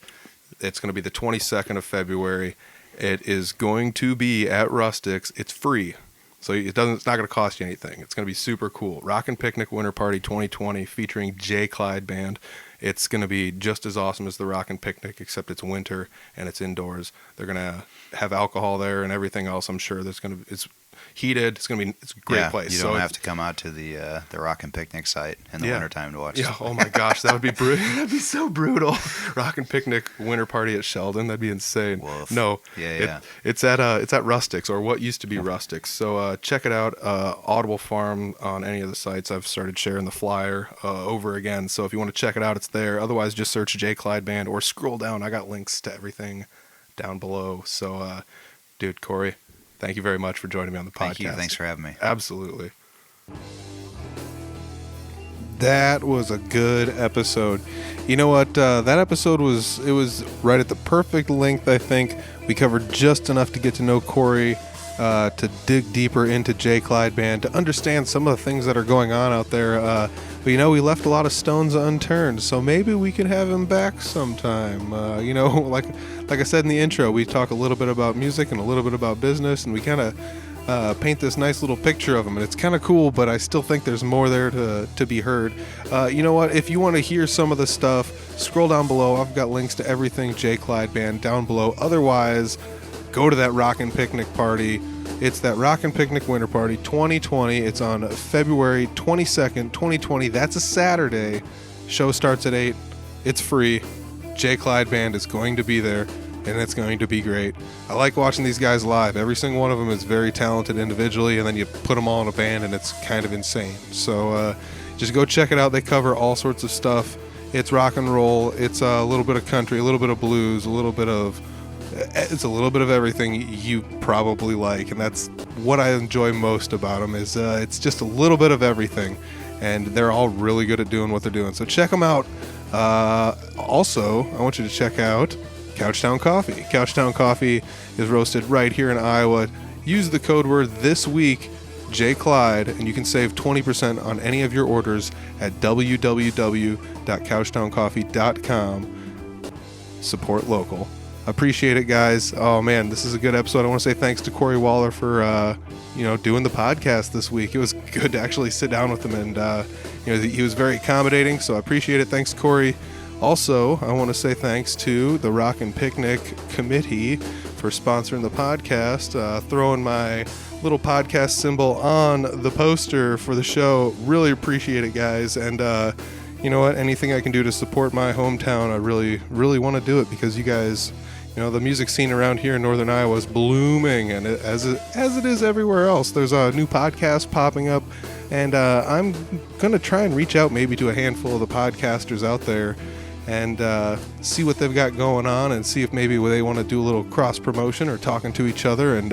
Speaker 1: It's going to be the 22nd of February. It is going to be at Rustics. It's free, so it's not going to cost you anything. It's going to be super cool. Rockin' Picnic Winter Party 2020 featuring Jay Clyde Band. It's going to be just as awesome as the Rockin' Picnic, except it's winter and it's indoors. They're going to have alcohol there and everything else. I'm sure it's heated. It's a great place.
Speaker 3: You don't have to come out to the Rockin' Picnic site in the wintertime to watch.
Speaker 1: Yeah. Oh my gosh, that would be brutal. That'd be so brutal. Rockin' Picnic winter party at Sheldon. That'd be insane.
Speaker 3: Woof.
Speaker 1: No.
Speaker 3: Yeah.
Speaker 1: It's at Rustics, or what used to be Rustics. So check it out. Audible Farm on any of the sites. I've started sharing the flyer over again. So if you want to check it out, it's there. Otherwise, just search Jay Clyde Band or scroll down. I got links to everything down below. So, dude, Cory, thank you very much for joining me on the podcast.
Speaker 3: Thank you. Thanks for having me.
Speaker 1: Absolutely. That was a good episode. You know what? That episode was right at the perfect length, I think. We covered just enough to get to know Cory, to dig deeper into Jay Clyde Band, to understand some of the things that are going on out there. But, we left a lot of stones unturned, so maybe we can have him back sometime. Like I said in the intro, we talk a little bit about music and a little bit about business, and we kind of paint this nice little picture of him, and it's kind of cool, but I still think there's more there to be heard. You know what? If you want to hear some of the stuff, scroll down below. I've got links to everything Jay Clyde Band down below. Otherwise, go to that Rockin' Picnic party. It's that Rockin' Picnic Winter Party 2020. It's on February 22nd, 2020. That's a Saturday. Show starts at 8. It's free. Jay Clyde Band is going to be there, and it's going to be great. I like watching these guys live. Every single one of them is very talented individually, and then you put them all in a band, and it's kind of insane. So just go check it out. They cover all sorts of stuff. It's rock and roll. It's a little bit of country, a little bit of blues, it's a little bit of everything you probably like, and that's what I enjoy most about them. Is it's just a little bit of everything, and they're all really good at doing what they're doing. So check them out. Also, I want you to check out Couchtown Coffee. Couchtown Coffee is roasted right here in Iowa. Use the code word this week, Jay Clyde, and you can save 20% on any of your orders at www.couchtowncoffee.com. Support local. Appreciate it, guys. Oh man, this is a good episode. I want to say thanks to Cory Waller for doing the podcast this week. It was good to actually sit down with him, and he was very accommodating, so I appreciate it. Thanks, Cory. Also, I want to say thanks to the Rockin' Picnic Committee for sponsoring the podcast, throwing my little podcast symbol on the poster for the show. Really appreciate it, guys. And you know what? Anything I can do to support my hometown, I really, really want to do it, because you guys, the music scene around here in Northern Iowa is blooming, and as it is everywhere else. There's a new podcast popping up, and I'm going to try and reach out maybe to a handful of the podcasters out there and see what they've got going on, and see if maybe they want to do a little cross-promotion or talking to each other, and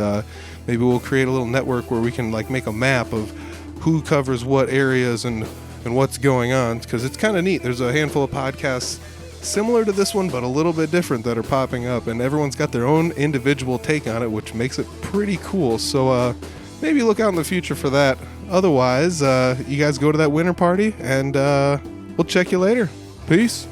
Speaker 1: maybe we'll create a little network where we can make a map of who covers what areas and what's going on, because it's kind of neat. There's a handful of podcasts similar to this one, but a little bit different, that are popping up, and everyone's got their own individual take on it, which makes it pretty cool. So maybe look out in the future for that. Otherwise, you guys go to that winter party, and we'll check you later. Peace.